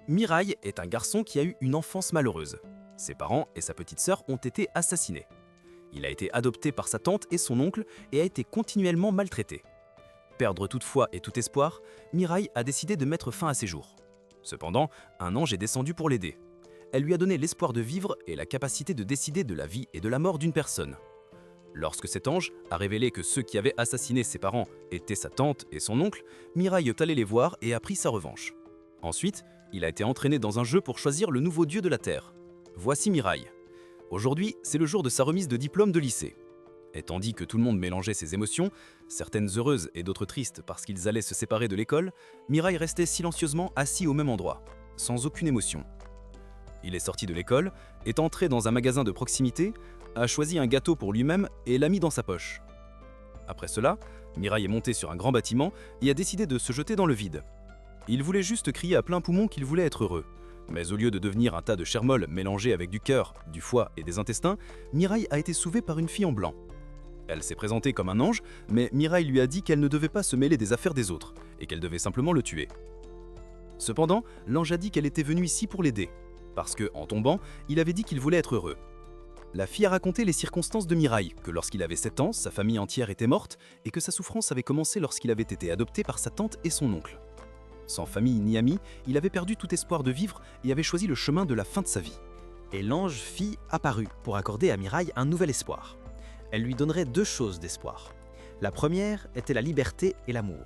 Mirai est un garçon qui a eu une enfance malheureuse. Ses parents et sa petite sœur ont été assassinés. Il a été adopté par sa tante et son oncle et a été continuellement maltraité. Perdre toute foi et tout espoir, Mirai a décidé de mettre fin à ses jours. Cependant, un ange est descendu pour l'aider. Elle lui a donné l'espoir de vivre et la capacité de décider de la vie et de la mort d'une personne. Lorsque cet ange a révélé que ceux qui avaient assassiné ses parents étaient sa tante et son oncle, Mirai est allé les voir et a pris sa revanche. Ensuite, il a été entraîné dans un jeu pour choisir le nouveau dieu de la Terre. Voici Mirai. Aujourd'hui, c'est le jour de sa remise de diplôme de lycée. Et tandis que tout le monde mélangeait ses émotions, certaines heureuses et d'autres tristes parce qu'ils allaient se séparer de l'école, Mirai restait silencieusement assis au même endroit, sans aucune émotion. Il est sorti de l'école, est entré dans un magasin de proximité, a choisi un gâteau pour lui-même et l'a mis dans sa poche. Après cela, Mirai est monté sur un grand bâtiment et a décidé de se jeter dans le vide. Il voulait juste crier à plein poumon qu'il voulait être heureux. Mais au lieu de devenir un tas de chair molle mélangée avec du cœur, du foie et des intestins, Mirai a été sauvée par une fille en blanc. Elle s'est présentée comme un ange, mais Mirai lui a dit qu'elle ne devait pas se mêler des affaires des autres et qu'elle devait simplement le tuer. Cependant, l'ange a dit qu'elle était venue ici pour l'aider, parce que, en tombant, il avait dit qu'il voulait être heureux. La fille a raconté les circonstances de Mirai, que lorsqu'il avait 7 ans, sa famille entière était morte et que sa souffrance avait commencé lorsqu'il avait été adopté par sa tante et son oncle. Sans famille ni amis, il avait perdu tout espoir de vivre et avait choisi le chemin de la fin de sa vie. Et l'ange fille apparut pour accorder à Mirai un nouvel espoir. Elle lui donnerait 2 choses d'espoir. La première était la liberté et l'amour.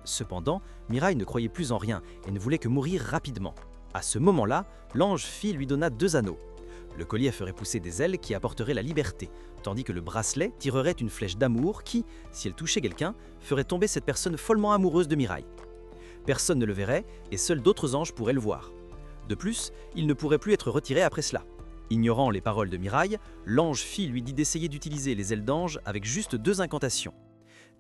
Cependant, Mirai ne croyait plus en rien et ne voulait que mourir rapidement. À ce moment-là, l'ange fille lui donna 2 anneaux. Le collier ferait pousser des ailes qui apporteraient la liberté, tandis que le bracelet tirerait une flèche d'amour qui, si elle touchait quelqu'un, ferait tomber cette personne follement amoureuse de Mirai. Personne ne le verrait et seuls d'autres anges pourraient le voir. De plus, il ne pourrait plus être retiré après cela. Ignorant les paroles de Mirai, l'ange fille lui dit d'essayer d'utiliser les ailes d'ange avec juste 2 incantations.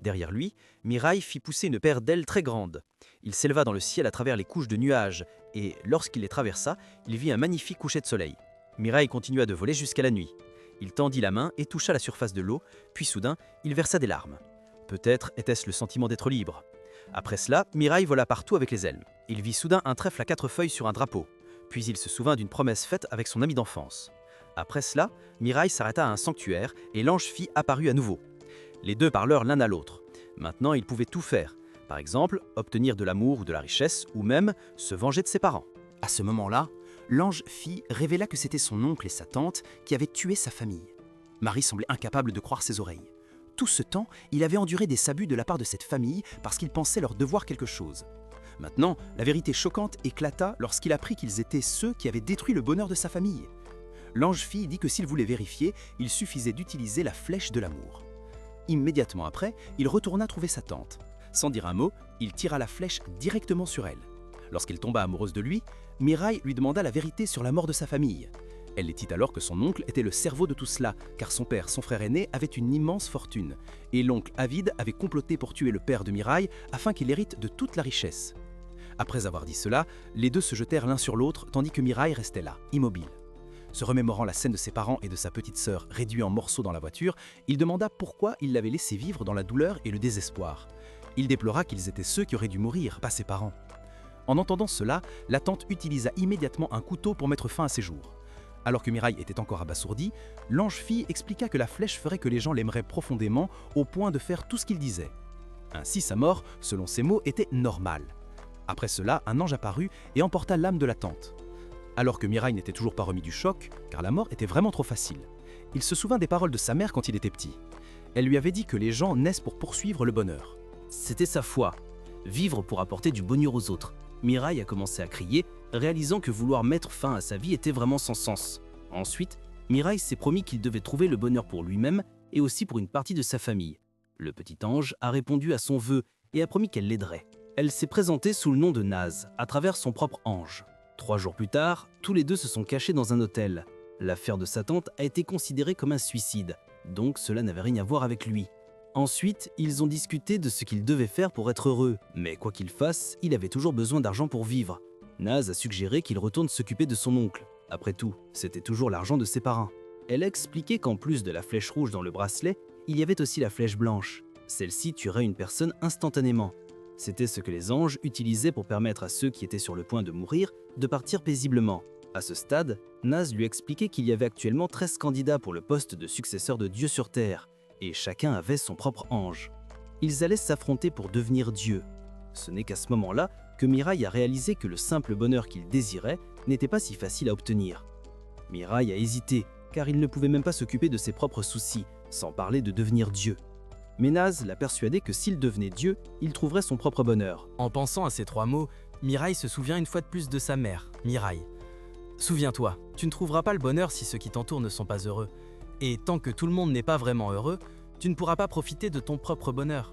Derrière lui, Mirai fit pousser une paire d'ailes très grandes. Il s'éleva dans le ciel à travers les couches de nuages et, lorsqu'il les traversa, il vit un magnifique coucher de soleil. Mirai continua de voler jusqu'à la nuit. Il tendit la main et toucha la surface de l'eau, puis soudain, il versa des larmes. Peut-être était-ce le sentiment d'être libre. Après cela, Mirai vola partout avec les ailes. Il vit soudain un trèfle à 4 feuilles sur un drapeau. Puis il se souvint d'une promesse faite avec son ami d'enfance. Après cela, Mirai s'arrêta à un sanctuaire et l'ange fille apparut à nouveau. Les deux parlèrent l'un à l'autre. Maintenant, ils pouvaient tout faire. Par exemple, obtenir de l'amour ou de la richesse, ou même se venger de ses parents. À ce moment-là, l'ange fille révéla que c'était son oncle et sa tante qui avaient tué sa famille. Marie semblait incapable de croire ses oreilles. Tout ce temps, il avait enduré des sabuts de la part de cette famille parce qu'il pensait leur devoir quelque chose. Maintenant, la vérité choquante éclata lorsqu'il apprit qu'ils étaient ceux qui avaient détruit le bonheur de sa famille. L'ange fille dit que s'il voulait vérifier, il suffisait d'utiliser la flèche de l'amour. Immédiatement après, il retourna trouver sa tante. Sans dire un mot, il tira la flèche directement sur elle. Lorsqu'elle tomba amoureuse de lui, Mirai lui demanda la vérité sur la mort de sa famille. Elle lui dit alors que son oncle était le cerveau de tout cela, car son père, son frère aîné, avait une immense fortune. Et l'oncle avide avait comploté pour tuer le père de Mirai afin qu'il hérite de toute la richesse. Après avoir dit cela, les deux se jetèrent l'un sur l'autre, tandis que Mirai restait là, immobile. Se remémorant la scène de ses parents et de sa petite sœur réduits en morceaux dans la voiture, il demanda pourquoi il l'avait laissé vivre dans la douleur et le désespoir. Il déplora qu'ils étaient ceux qui auraient dû mourir, pas ses parents. En entendant cela, la tante utilisa immédiatement un couteau pour mettre fin à ses jours. Alors que Mirai était encore abasourdi, l'ange fille expliqua que la flèche ferait que les gens l'aimeraient profondément au point de faire tout ce qu'il disait. Ainsi sa mort, selon ses mots, était normale. Après cela, un ange apparut et emporta l'âme de la tante. Alors que Mirai n'était toujours pas remis du choc, car la mort était vraiment trop facile, il se souvint des paroles de sa mère quand il était petit. Elle lui avait dit que les gens naissent pour poursuivre le bonheur. C'était sa foi, vivre pour apporter du bonheur aux autres. Mirai a commencé à crier, réalisant que vouloir mettre fin à sa vie était vraiment sans sens. Ensuite, Mirai s'est promis qu'il devait trouver le bonheur pour lui-même et aussi pour une partie de sa famille. Le petit ange a répondu à son vœu et a promis qu'elle l'aiderait. Elle s'est présentée sous le nom de Naz, à travers son propre ange. 3 jours plus tard, tous les deux se sont cachés dans un hôtel. L'affaire de sa tante a été considérée comme un suicide, donc cela n'avait rien à voir avec lui. Ensuite, ils ont discuté de ce qu'il devait faire pour être heureux, mais quoi qu'il fasse, il avait toujours besoin d'argent pour vivre. Naz a suggéré qu'il retourne s'occuper de son oncle. Après tout, c'était toujours l'argent de ses parents. Elle a expliqué qu'en plus de la flèche rouge dans le bracelet, il y avait aussi la flèche blanche. Celle-ci tuerait une personne instantanément. C'était ce que les anges utilisaient pour permettre à ceux qui étaient sur le point de mourir de partir paisiblement. À ce stade, Naz lui expliquait qu'il y avait actuellement 13 candidats pour le poste de successeur de Dieu sur Terre, et chacun avait son propre ange. Ils allaient s'affronter pour devenir Dieu. Ce n'est qu'à ce moment-là que Mirai a réalisé que le simple bonheur qu'il désirait n'était pas si facile à obtenir. Mirai a hésité, car il ne pouvait même pas s'occuper de ses propres soucis, sans parler de devenir Dieu. Mais Naz l'a persuadé que s'il devenait Dieu, il trouverait son propre bonheur. En pensant à ces 3 mots, Mirai se souvient une fois de plus de sa mère, Mirai. Souviens-toi, tu ne trouveras pas le bonheur si ceux qui t'entourent ne sont pas heureux. Et tant que tout le monde n'est pas vraiment heureux, tu ne pourras pas profiter de ton propre bonheur.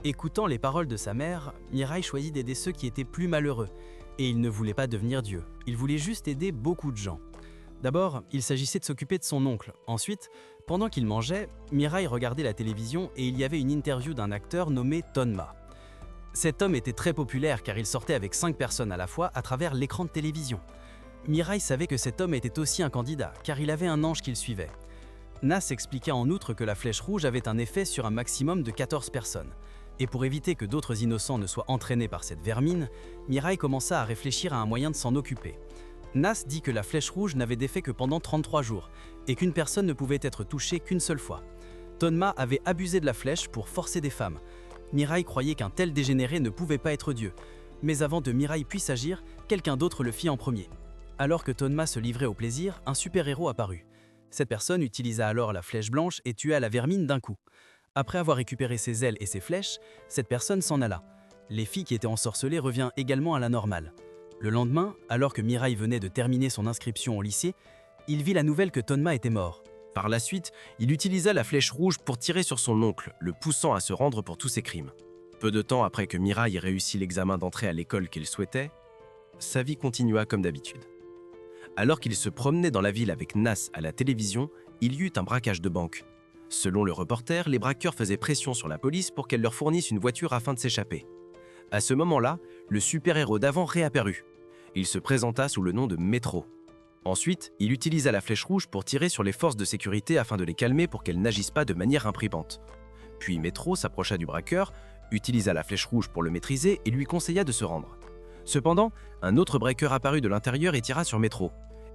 Écoutant les paroles de sa mère, Mirai choisit d'aider ceux qui étaient plus malheureux. Et il ne voulait pas devenir Dieu, il voulait juste aider beaucoup de gens. D'abord, il s'agissait de s'occuper de son oncle. Ensuite, pendant qu'il mangeait, Mirai regardait la télévision et il y avait une interview d'un acteur nommé Tonma. Cet homme était très populaire car il sortait avec 5 personnes à la fois à travers l'écran de télévision. Mirai savait que cet homme était aussi un candidat car il avait un ange qui le suivait. Nas expliqua en outre que la flèche rouge avait un effet sur un maximum de 14 personnes. Et pour éviter que d'autres innocents ne soient entraînés par cette vermine, Mirai commença à réfléchir à un moyen de s'en occuper. Nas dit que la flèche rouge n'avait d'effet que pendant 33 jours et qu'une personne ne pouvait être touchée qu'une seule fois. Tonma avait abusé de la flèche pour forcer des femmes. Mirai croyait qu'un tel dégénéré ne pouvait pas être Dieu. Mais avant que Mirai puisse agir, quelqu'un d'autre le fit en premier. Alors que Tonma se livrait au plaisir, un super-héros apparut. Cette personne utilisa alors la flèche blanche et tua la vermine d'un coup. Après avoir récupéré ses ailes et ses flèches, cette personne s'en alla. Les filles qui étaient ensorcelées revinrent également à la normale. Le lendemain, alors que Mirai venait de terminer son inscription au lycée, il vit la nouvelle que Tonma était mort. Par la suite, il utilisa la flèche rouge pour tirer sur son oncle, le poussant à se rendre pour tous ses crimes. Peu de temps après que Mirai ait réussi l'examen d'entrée à l'école qu'il souhaitait, sa vie continua comme d'habitude. Alors qu'il se promenait dans la ville avec Nas à la télévision, il y eut un braquage de banque. Selon le reporter, les braqueurs faisaient pression sur la police pour qu'elle leur fournisse une voiture afin de s'échapper. À ce moment-là, le super-héros d'avant réapparut. Il se présenta sous le nom de Metro. Ensuite, il utilisa la flèche rouge pour tirer sur les forces de sécurité afin de les calmer pour qu'elles n'agissent pas de manière imprimante. Puis Metro s'approcha du braqueur, utilisa la flèche rouge pour le maîtriser et lui conseilla de se rendre. Cependant, un autre braqueur apparut de l'intérieur et tira sur Metro.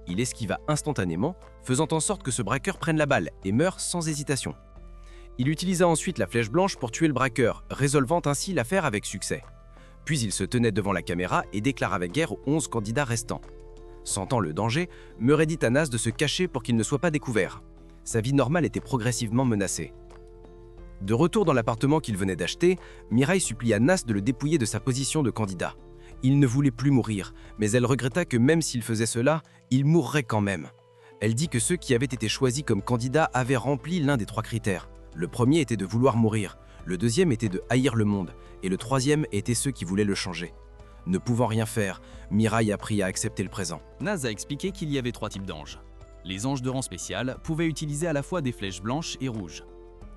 Il esquiva instantanément, faisant en sorte que ce braqueur prenne la balle et meure sans hésitation. Il utilisa ensuite la flèche blanche pour tuer le braqueur, résolvant ainsi l'affaire avec succès. Puis il se tenait devant la caméra et déclara la guerre aux 11 candidats restants. Sentant le danger, Murray dit à Nas de se cacher pour qu'il ne soit pas découvert. Sa vie normale était progressivement menacée. De retour dans l'appartement qu'il venait d'acheter, Mirai supplia Nas de le dépouiller de sa position de candidat. Il ne voulait plus mourir, mais elle regretta que même s'il faisait cela, il mourrait quand même. Elle dit que ceux qui avaient été choisis comme candidats avaient rempli l'un des 3 critères. Le premier était de vouloir mourir, le deuxième était de haïr le monde, et le troisième était ceux qui voulaient le changer. Ne pouvant rien faire, Mirai apprit à accepter le présent. Nas a expliqué qu'il y avait 3 types d'anges. Les anges de rang spécial pouvaient utiliser à la fois des flèches blanches et rouges.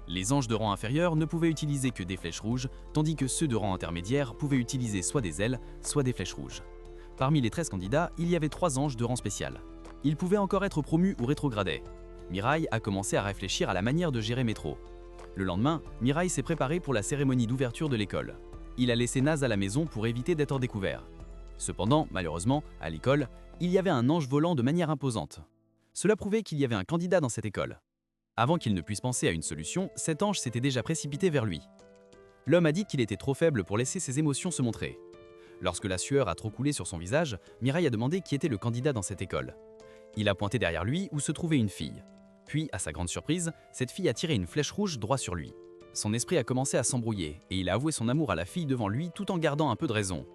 Les anges de rang inférieur ne pouvaient utiliser que des flèches rouges, tandis que ceux de rang intermédiaire pouvaient utiliser soit des ailes, soit des flèches rouges. Parmi les 13 candidats, il y avait 3 anges de rang spécial. Ils pouvaient encore être promus ou rétrogradés. Mirai a commencé à réfléchir à la manière de gérer Metro. Le lendemain, Mirai s'est préparé pour la cérémonie d'ouverture de l'école. Il a laissé Nas à la maison pour éviter d'être découvert. Cependant, malheureusement, à l'école, il y avait un ange volant de manière imposante. Cela prouvait qu'il y avait un candidat dans cette école. Avant qu'il ne puisse penser à une solution, cet ange s'était déjà précipité vers lui. L'homme a dit qu'il était trop faible pour laisser ses émotions se montrer. Lorsque la sueur a trop coulé sur son visage, Mirai a demandé qui était le candidat dans cette école. Il a pointé derrière lui où se trouvait une fille. Puis, à sa grande surprise, cette fille a tiré une flèche rouge droit sur lui. Son esprit a commencé à s'embrouiller et il a avoué son amour à la fille devant lui tout en gardant un peu de raison.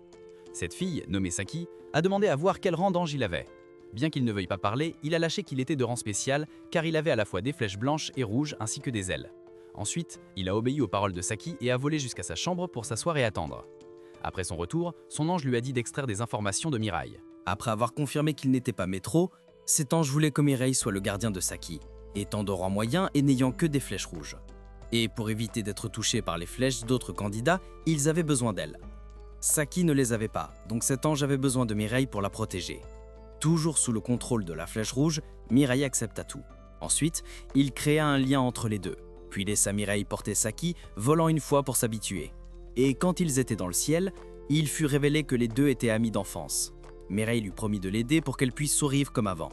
Cette fille, nommée Saki, a demandé à voir quel rang d'ange il avait. Bien qu'il ne veuille pas parler, il a lâché qu'il était de rang spécial car il avait à la fois des flèches blanches et rouges ainsi que des ailes. Ensuite, il a obéi aux paroles de Saki et a volé jusqu'à sa chambre pour s'asseoir et attendre. Après son retour, son ange lui a dit d'extraire des informations de Mirai. Après avoir confirmé qu'il n'était pas Metro, cet ange voulait que Mirai soit le gardien de Saki, étant de rang moyen et n'ayant que des flèches rouges. Et pour éviter d'être touché par les flèches d'autres candidats, ils avaient besoin d'elle. Saki ne les avait pas, donc cet ange avait besoin de Mirai pour la protéger. Toujours sous le contrôle de la flèche rouge, Mirai accepta tout. Ensuite, il créa un lien entre les deux, puis laissa Mirai porter Saki, volant une fois pour s'habituer. Et quand ils étaient dans le ciel, il fut révélé que les deux étaient amis d'enfance. Mireille lui promit de l'aider pour qu'elle puisse survivre comme avant.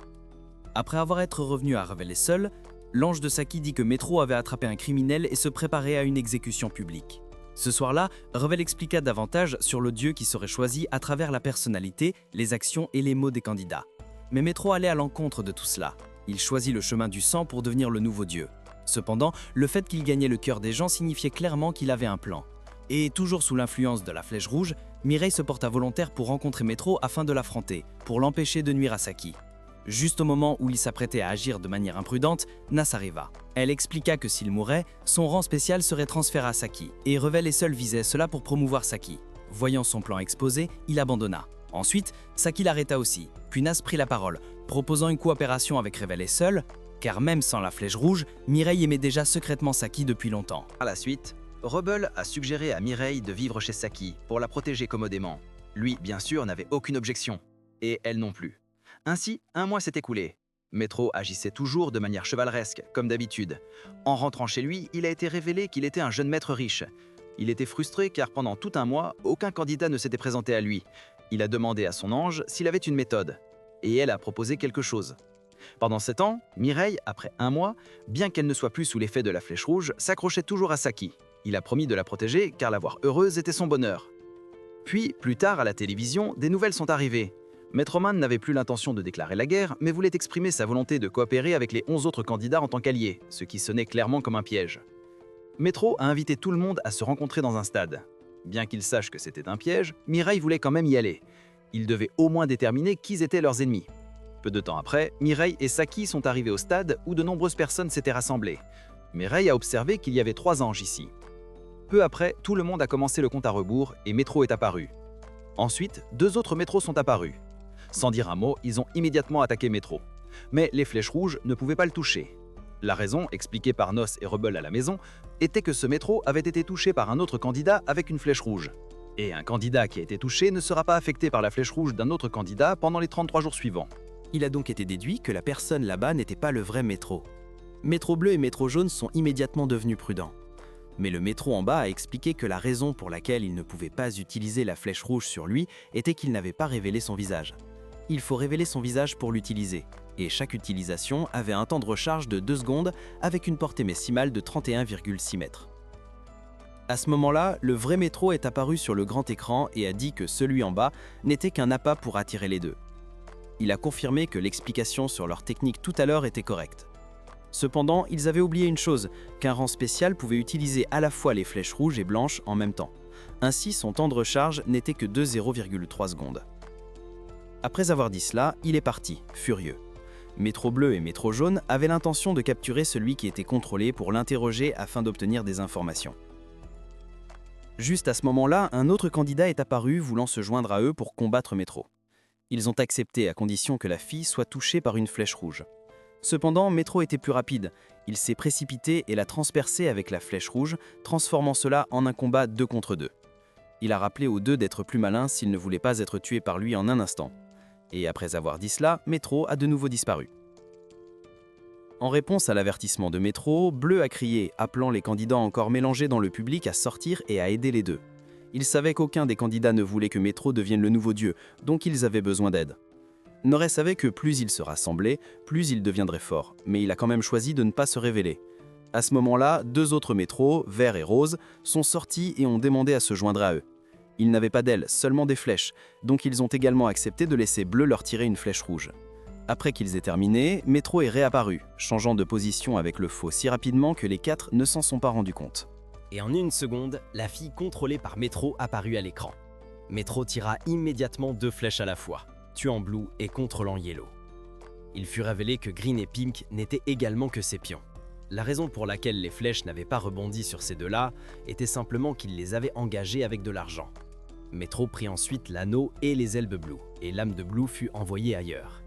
Après avoir été revenu à Revel seul, l'ange de Saki dit que Métro avait attrapé un criminel et se préparait à une exécution publique. Ce soir-là, Revel expliqua davantage sur le dieu qui serait choisi à travers la personnalité, les actions et les mots des candidats. Mais Métro allait à l'encontre de tout cela. Il choisit le chemin du sang pour devenir le nouveau dieu. Cependant, le fait qu'il gagnait le cœur des gens signifiait clairement qu'il avait un plan. Et toujours sous l'influence de la flèche rouge, Mireille se porta volontaire pour rencontrer Métro afin de l'affronter, pour l'empêcher de nuire à Saki. Juste au moment où il s'apprêtait à agir de manière imprudente, Nas arriva. Elle expliqua que s'il mourait, son rang spécial serait transféré à Saki, et Revel et seul visait cela pour promouvoir Saki. Voyant son plan exposé, il abandonna. Ensuite, Saki l'arrêta aussi, puis Nas prit la parole, proposant une coopération avec Revel et seul, car même sans la flèche rouge, Mireille aimait déjà secrètement Saki depuis longtemps. Par la suite, Rebel a suggéré à Mireille de vivre chez Saki pour la protéger commodément. Lui, bien sûr, n'avait aucune objection, et elle non plus. Ainsi, un mois s'est écoulé. Métro agissait toujours de manière chevaleresque, comme d'habitude. En rentrant chez lui, il a été révélé qu'il était un jeune maître riche. Il était frustré car pendant tout un mois, aucun candidat ne s'était présenté à lui. Il a demandé à son ange s'il avait une méthode, et elle a proposé quelque chose. Pendant ce temps, Mireille, après un mois, bien qu'elle ne soit plus sous l'effet de la flèche rouge, s'accrochait toujours à Saki. Il a promis de la protéger car la voir heureuse était son bonheur. Puis, plus tard à la télévision, des nouvelles sont arrivées. Maître Man n'avait plus l'intention de déclarer la guerre, mais voulait exprimer sa volonté de coopérer avec les 11 autres candidats en tant qu'alliés, ce qui sonnait clairement comme un piège. Métro a invité tout le monde à se rencontrer dans un stade. Bien qu'il sache que c'était un piège, Mireille voulait quand même y aller. Il devait au moins déterminer qui étaient leurs ennemis. Peu de temps après, Mireille et Saki sont arrivés au stade où de nombreuses personnes s'étaient rassemblées. Mireille a observé qu'il y avait 3 anges ici. Peu après, tout le monde a commencé le compte à rebours et Métro est apparu. Ensuite, 2 autres métros sont apparus. Sans dire un mot, ils ont immédiatement attaqué Métro. Mais les flèches rouges ne pouvaient pas le toucher. La raison, expliquée par Nos et Rebel à la maison, était que ce métro avait été touché par un autre candidat avec une flèche rouge. Et un candidat qui a été touché ne sera pas affecté par la flèche rouge d'un autre candidat pendant les 33 jours suivants. Il a donc été déduit que la personne là-bas n'était pas le vrai Métro. Métro bleu et Métro jaune sont immédiatement devenus prudents. Mais le Métro en bas a expliqué que la raison pour laquelle il ne pouvait pas utiliser la flèche rouge sur lui était qu'il n'avait pas révélé son visage. Il faut révéler son visage pour l'utiliser, et chaque utilisation avait un temps de recharge de 2 secondes avec une portée maximale de 31,6 mètres. À ce moment-là, le vrai Métro est apparu sur le grand écran et a dit que celui en bas n'était qu'un appât pour attirer les deux. Il a confirmé que l'explication sur leur technique tout à l'heure était correcte. Cependant, ils avaient oublié une chose, qu'un rang spécial pouvait utiliser à la fois les flèches rouges et blanches en même temps. Ainsi, son temps de recharge n'était que de 0,3 secondes. Après avoir dit cela, il est parti, furieux. Métro bleu et Métro jaune avaient l'intention de capturer celui qui était contrôlé pour l'interroger afin d'obtenir des informations. Juste à ce moment-là, un autre candidat est apparu voulant se joindre à eux pour combattre Métro. Ils ont accepté à condition que la fille soit touchée par une flèche rouge. Cependant, Métro était plus rapide. Il s'est précipité et l'a transpercé avec la flèche rouge, transformant cela en un combat 2 contre 2. Il a rappelé aux deux d'être plus malins s'ils ne voulaient pas être tués par lui en un instant. Et après avoir dit cela, Métro a de nouveau disparu. En réponse à l'avertissement de Métro, Bleu a crié, appelant les candidats encore mélangés dans le public à sortir et à aider les deux. Il savait qu'aucun des candidats ne voulait que Métro devienne le nouveau dieu, donc ils avaient besoin d'aide. Noré savait que plus ils se rassemblaient, plus ils deviendraient forts, mais il a quand même choisi de ne pas se révéler. À ce moment-là, 2 autres Métros, Vert et Rose, sont sortis et ont demandé à se joindre à eux. Ils n'avaient pas d'ailes, seulement des flèches, donc ils ont également accepté de laisser Bleu leur tirer une flèche rouge. Après qu'ils aient terminé, Métro est réapparu, changeant de position avec le faux si rapidement que les 4 ne s'en sont pas rendus compte. Et en 1 seconde, la fille contrôlée par Métro apparut à l'écran. Métro tira immédiatement 2 flèches à la fois, tuant Blue et contrôlant Yellow. Il fut révélé que Green et Pink n'étaient également que ses pions. La raison pour laquelle les flèches n'avaient pas rebondi sur ces deux-là était simplement qu'il les avait engagés avec de l'argent. Métro prit ensuite l'anneau et les ailes de Blue, et l'âme de Blue fut envoyée ailleurs.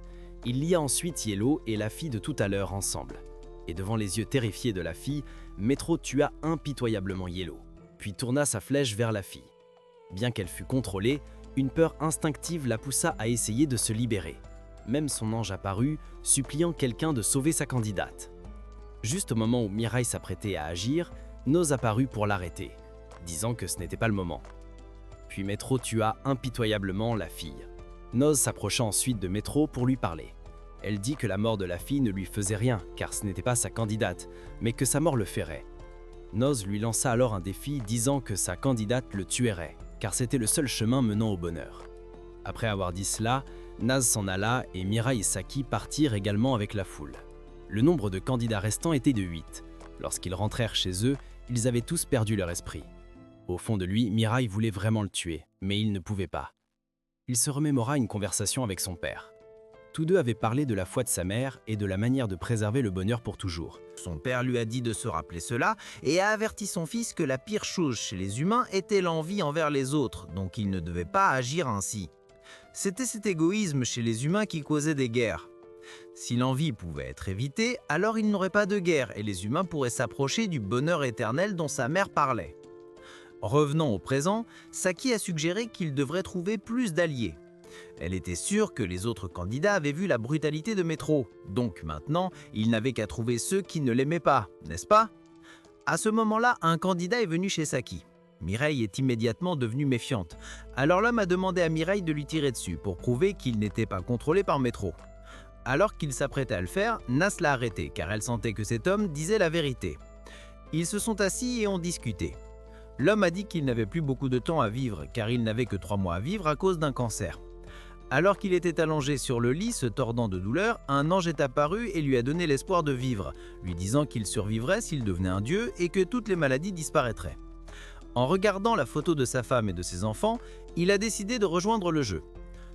Il lia ensuite Yellow et la fille de tout à l'heure ensemble. Et devant les yeux terrifiés de la fille, Métro tua impitoyablement Yellow, puis tourna sa flèche vers la fille. Bien qu'elle fût contrôlée, une peur instinctive la poussa à essayer de se libérer. Même son ange apparut, suppliant quelqu'un de sauver sa candidate. Juste au moment où Mireille s'apprêtait à agir, Nos apparut pour l'arrêter. disant que ce n'était pas le moment. Puis Métro tua impitoyablement la fille. Noz s'approcha ensuite de Métro pour lui parler. Elle dit que la mort de la fille ne lui faisait rien, car ce n'était pas sa candidate, mais que sa mort le ferait. Noz lui lança alors un défi disant que sa candidate le tuerait, car c'était le seul chemin menant au bonheur. Après avoir dit cela, Naz s'en alla et Mirai et Saki partirent également avec la foule. Le nombre de candidats restants était de 8. Lorsqu'ils rentrèrent chez eux, ils avaient tous perdu leur esprit. Au fond de lui, Mirai voulait vraiment le tuer, mais il ne pouvait pas. Il se remémora une conversation avec son père. Tous deux avaient parlé de la foi de sa mère et de la manière de préserver le bonheur pour toujours. Son père lui a dit de se rappeler cela et a averti son fils que la pire chose chez les humains était l'envie envers les autres, donc il ne devait pas agir ainsi. C'était cet égoïsme chez les humains qui causait des guerres. Si l'envie pouvait être évitée, alors il n'aurait pas de guerre et les humains pourraient s'approcher du bonheur éternel dont sa mère parlait. Revenant au présent, Saki a suggéré qu'il devrait trouver plus d'alliés. Elle était sûre que les autres candidats avaient vu la brutalité de Métro, donc maintenant, il n'avait qu'à trouver ceux qui ne l'aimaient pas, n'est-ce pas? À ce moment-là, un candidat est venu chez Saki. Mireille est immédiatement devenue méfiante. Alors l'homme a demandé à Mireille de lui tirer dessus pour prouver qu'il n'était pas contrôlé par Métro. Alors qu'il s'apprêtait à le faire, Nas l'a arrêté car elle sentait que cet homme disait la vérité. Ils se sont assis et ont discuté. L'homme a dit qu'il n'avait plus beaucoup de temps à vivre car il n'avait que 3 mois à vivre à cause d'un cancer. Alors qu'il était allongé sur le lit, se tordant de douleur, un ange est apparu et lui a donné l'espoir de vivre, lui disant qu'il survivrait s'il devenait un dieu et que toutes les maladies disparaîtraient. En regardant la photo de sa femme et de ses enfants, il a décidé de rejoindre le jeu.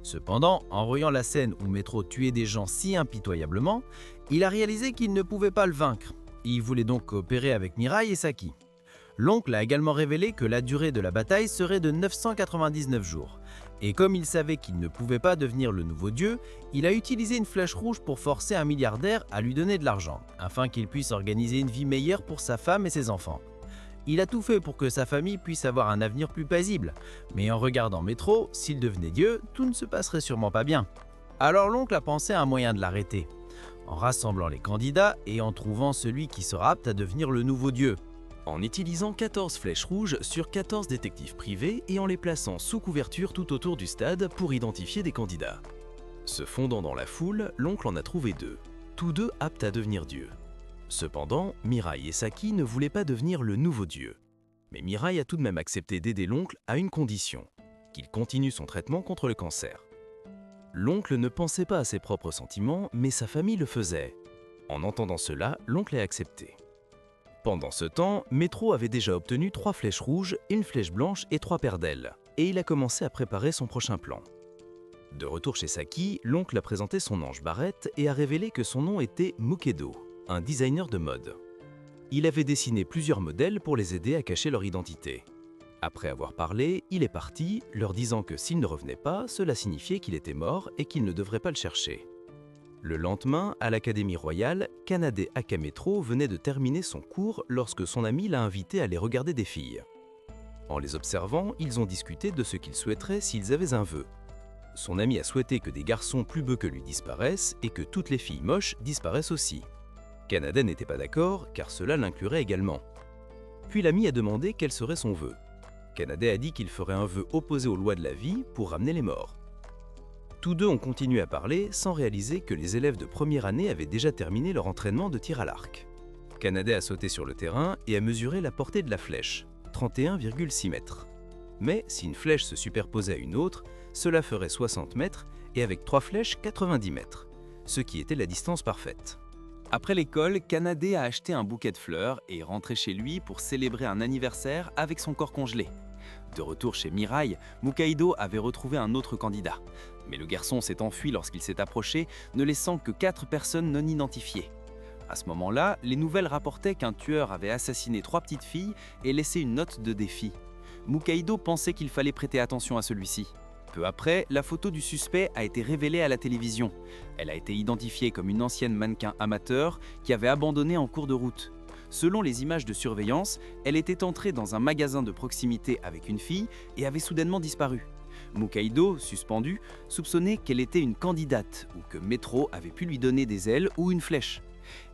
Cependant, en voyant la scène où Métro tuait des gens si impitoyablement, il a réalisé qu'il ne pouvait pas le vaincre. Il voulait donc coopérer avec Mirai et Saki. L'oncle a également révélé que la durée de la bataille serait de 999 jours. Et comme il savait qu'il ne pouvait pas devenir le nouveau dieu, il a utilisé une flèche rouge pour forcer un milliardaire à lui donner de l'argent, afin qu'il puisse organiser une vie meilleure pour sa femme et ses enfants. Il a tout fait pour que sa famille puisse avoir un avenir plus paisible, mais en regardant Métro, s'il devenait dieu, tout ne se passerait sûrement pas bien. Alors l'oncle a pensé à un moyen de l'arrêter, en rassemblant les candidats et en trouvant celui qui sera apte à devenir le nouveau dieu. En utilisant 14 flèches rouges sur 14 détectives privés et en les plaçant sous couverture tout autour du stade pour identifier des candidats. Se fondant dans la foule, l'oncle en a trouvé 2, tous deux aptes à devenir dieux. Cependant, Mirai et Saki ne voulaient pas devenir le nouveau dieu. Mais Mirai a tout de même accepté d'aider l'oncle à une condition, qu'il continue son traitement contre le cancer. L'oncle ne pensait pas à ses propres sentiments, mais sa famille le faisait. En entendant cela, l'oncle a accepté. Pendant ce temps, Métro avait déjà obtenu 3 flèches rouges, une flèche blanche et 3 paires d'ailes, et il a commencé à préparer son prochain plan. De retour chez Saki, l'oncle a présenté son ange Barrette et a révélé que son nom était Mukedo, un designer de mode. Il avait dessiné plusieurs modèles pour les aider à cacher leur identité. Après avoir parlé, il est parti, leur disant que s'il ne revenait pas, cela signifiait qu'il était mort et qu'il ne devrait pas le chercher. Le lendemain, à l'Académie royale, Kanade Akametro venait de terminer son cours lorsque son ami l'a invité à aller regarder des filles. En les observant, ils ont discuté de ce qu'ils souhaiteraient s'ils avaient un vœu. Son ami a souhaité que des garçons plus beaux que lui disparaissent et que toutes les filles moches disparaissent aussi. Kanade n'était pas d'accord car cela l'inclurait également. Puis l'ami a demandé quel serait son vœu. Kanade a dit qu'il ferait un vœu opposé aux lois de la vie pour ramener les morts. Tous deux ont continué à parler sans réaliser que les élèves de première année avaient déjà terminé leur entraînement de tir à l'arc. Kanade a sauté sur le terrain et a mesuré la portée de la flèche, 31,6 mètres. Mais si une flèche se superposait à une autre, cela ferait 60 mètres et avec 3 flèches, 90 mètres, ce qui était la distance parfaite. Après l'école, Kanade a acheté un bouquet de fleurs et est rentré chez lui pour célébrer un anniversaire avec son corps congelé. De retour chez Mirai, Mukaido avait retrouvé un autre candidat. Mais le garçon s'est enfui lorsqu'il s'est approché, ne laissant que 4 personnes non identifiées. À ce moment-là, les nouvelles rapportaient qu'un tueur avait assassiné 3 petites filles et laissé une note de défi. Mukaido pensait qu'il fallait prêter attention à celui-ci. Peu après, la photo du suspect a été révélée à la télévision. Elle a été identifiée comme une ancienne mannequin amateur qui avait abandonné en cours de route. Selon les images de surveillance, elle était entrée dans un magasin de proximité avec une fille et avait soudainement disparu. Mukaido, suspendu, soupçonnait qu'elle était une candidate ou que Métro avait pu lui donner des ailes ou une flèche.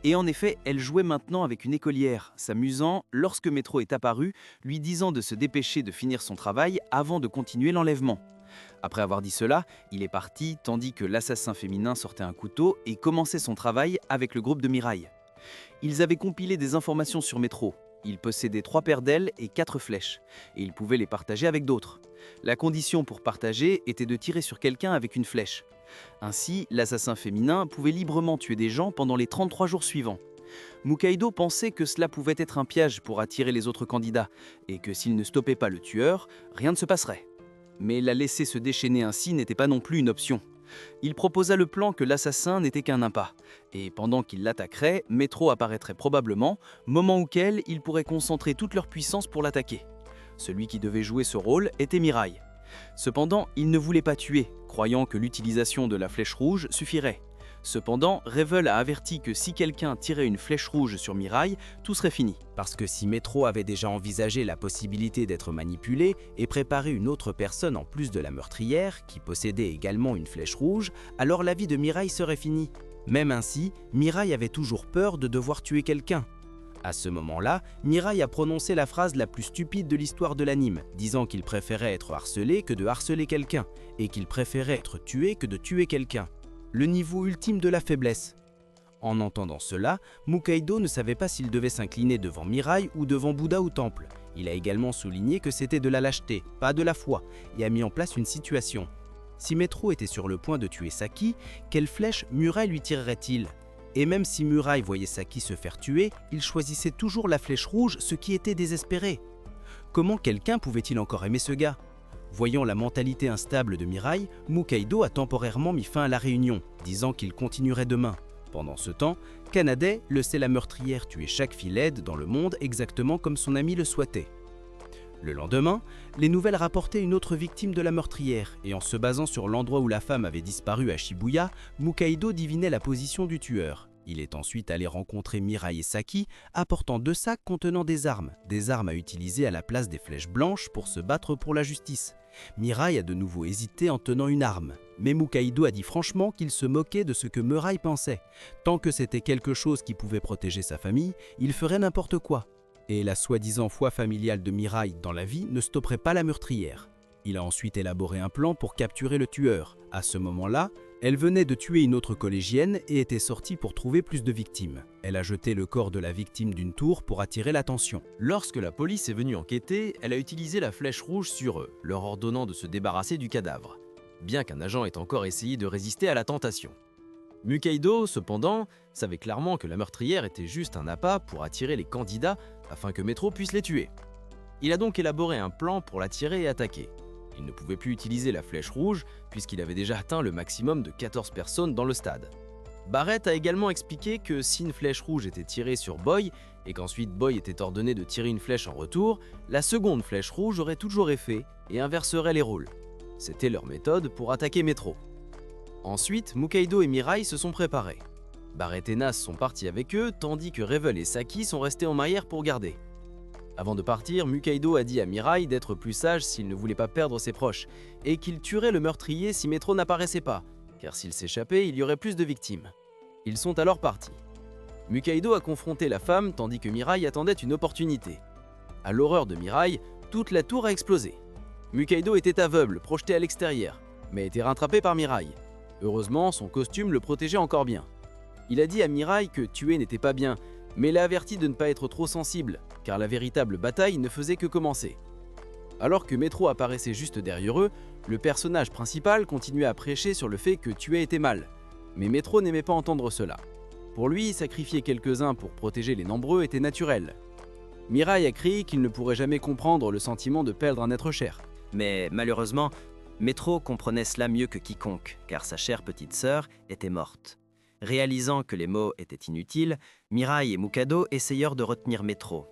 Et en effet, elle jouait maintenant avec une écolière, s'amusant lorsque Métro est apparu, lui disant de se dépêcher de finir son travail avant de continuer l'enlèvement. Après avoir dit cela, il est parti tandis que l'assassin féminin sortait un couteau et commençait son travail avec le groupe de Mirai. Ils avaient compilé des informations sur Métro. Il possédait 3 paires d'ailes et 4 flèches, et il pouvait les partager avec d'autres. La condition pour partager était de tirer sur quelqu'un avec une flèche. Ainsi, l'assassin féminin pouvait librement tuer des gens pendant les 33 jours suivants. Mukaido pensait que cela pouvait être un piège pour attirer les autres candidats, et que s'il ne stoppait pas le tueur, rien ne se passerait. Mais la laisser se déchaîner ainsi n'était pas non plus une option. Il proposa le plan que l'assassin n'était qu'un appât, et pendant qu'il l'attaquerait, Métro apparaîtrait probablement, moment auquel ils pourraient concentrer toute leur puissance pour l'attaquer. Celui qui devait jouer ce rôle était Mirai. Cependant, il ne voulait pas tuer, croyant que l'utilisation de la flèche rouge suffirait. Cependant, Revel a averti que si quelqu'un tirait une flèche rouge sur Mirai, tout serait fini. Parce que si Métro avait déjà envisagé la possibilité d'être manipulé et préparé une autre personne en plus de la meurtrière, qui possédait également une flèche rouge, alors la vie de Mirai serait finie. Même ainsi, Mirai avait toujours peur de devoir tuer quelqu'un. À ce moment-là, Mirai a prononcé la phrase la plus stupide de l'histoire de l'anime, disant qu'il préférait être harcelé que de harceler quelqu'un, et qu'il préférait être tué que de tuer quelqu'un. Le niveau ultime de la faiblesse. En entendant cela, Mukaido ne savait pas s'il devait s'incliner devant Mirai ou devant Bouddha au temple. Il a également souligné que c'était de la lâcheté, pas de la foi, et a mis en place une situation. Si Métro était sur le point de tuer Saki, quelle flèche Mirai lui tirerait-il? Et même si Mirai voyait Saki se faire tuer, il choisissait toujours la flèche rouge, ce qui était désespéré. Comment quelqu'un pouvait-il encore aimer ce gars? Voyant la mentalité instable de Mirai, Mukaido a temporairement mis fin à la réunion, disant qu'il continuerait demain. Pendant ce temps, Kanade laissait la meurtrière tuer chaque fille laide dans le monde exactement comme son ami le souhaitait. Le lendemain, les nouvelles rapportaient une autre victime de la meurtrière, et en se basant sur l'endroit où la femme avait disparu à Shibuya, Mukaido divinait la position du tueur. Il est ensuite allé rencontrer Mirai et Saki, apportant 2 sacs contenant des armes à utiliser à la place des flèches blanches pour se battre pour la justice. Mirai a de nouveau hésité en tenant une arme, mais Mukaido a dit franchement qu'il se moquait de ce que Mirai pensait. Tant que c'était quelque chose qui pouvait protéger sa famille, il ferait n'importe quoi. Et la soi-disant foi familiale de Mirai dans la vie ne stopperait pas la meurtrière. Il a ensuite élaboré un plan pour capturer le tueur. À ce moment-là, elle venait de tuer une autre collégienne et était sortie pour trouver plus de victimes. Elle a jeté le corps de la victime d'une tour pour attirer l'attention. Lorsque la police est venue enquêter, elle a utilisé la flèche rouge sur eux, leur ordonnant de se débarrasser du cadavre, bien qu'un agent ait encore essayé de résister à la tentation. Mukaido, cependant, savait clairement que la meurtrière était juste un appât pour attirer les candidats afin que Métro puisse les tuer. Il a donc élaboré un plan pour l'attirer et attaquer. Il ne pouvait plus utiliser la flèche rouge puisqu'il avait déjà atteint le maximum de 14 personnes dans le stade. Barrett a également expliqué que si une flèche rouge était tirée sur Boy et qu'ensuite Boy était ordonné de tirer une flèche en retour, la seconde flèche rouge aurait toujours effet et inverserait les rôles. C'était leur méthode pour attaquer Métro. Ensuite, Mukaido et Mirai se sont préparés. Barrett et Nas sont partis avec eux tandis que Revel et Saki sont restés en arrière pour garder. Avant de partir, Mukaido a dit à Mirai d'être plus sage s'il ne voulait pas perdre ses proches, et qu'il tuerait le meurtrier si Métro n'apparaissait pas, car s'il s'échappait, il y aurait plus de victimes. Ils sont alors partis. Mukaido a confronté la femme tandis que Mirai attendait une opportunité. À l'horreur de Mirai, toute la tour a explosé. Mukaido était aveugle, projeté à l'extérieur, mais était rattrapé par Mirai. Heureusement, son costume le protégeait encore bien. Il a dit à Mirai que tuer n'était pas bien, mais l'a averti de ne pas être trop sensible, car la véritable bataille ne faisait que commencer. Alors que Métro apparaissait juste derrière eux, le personnage principal continuait à prêcher sur le fait que tuer était mal. Mais Métro n'aimait pas entendre cela. Pour lui, sacrifier quelques-uns pour protéger les nombreux était naturel. Mirai a crié qu'il ne pourrait jamais comprendre le sentiment de perdre un être cher. Mais malheureusement, Métro comprenait cela mieux que quiconque, car sa chère petite sœur était morte. Réalisant que les mots étaient inutiles, Mirai et Mukaido essayèrent de retenir Métro.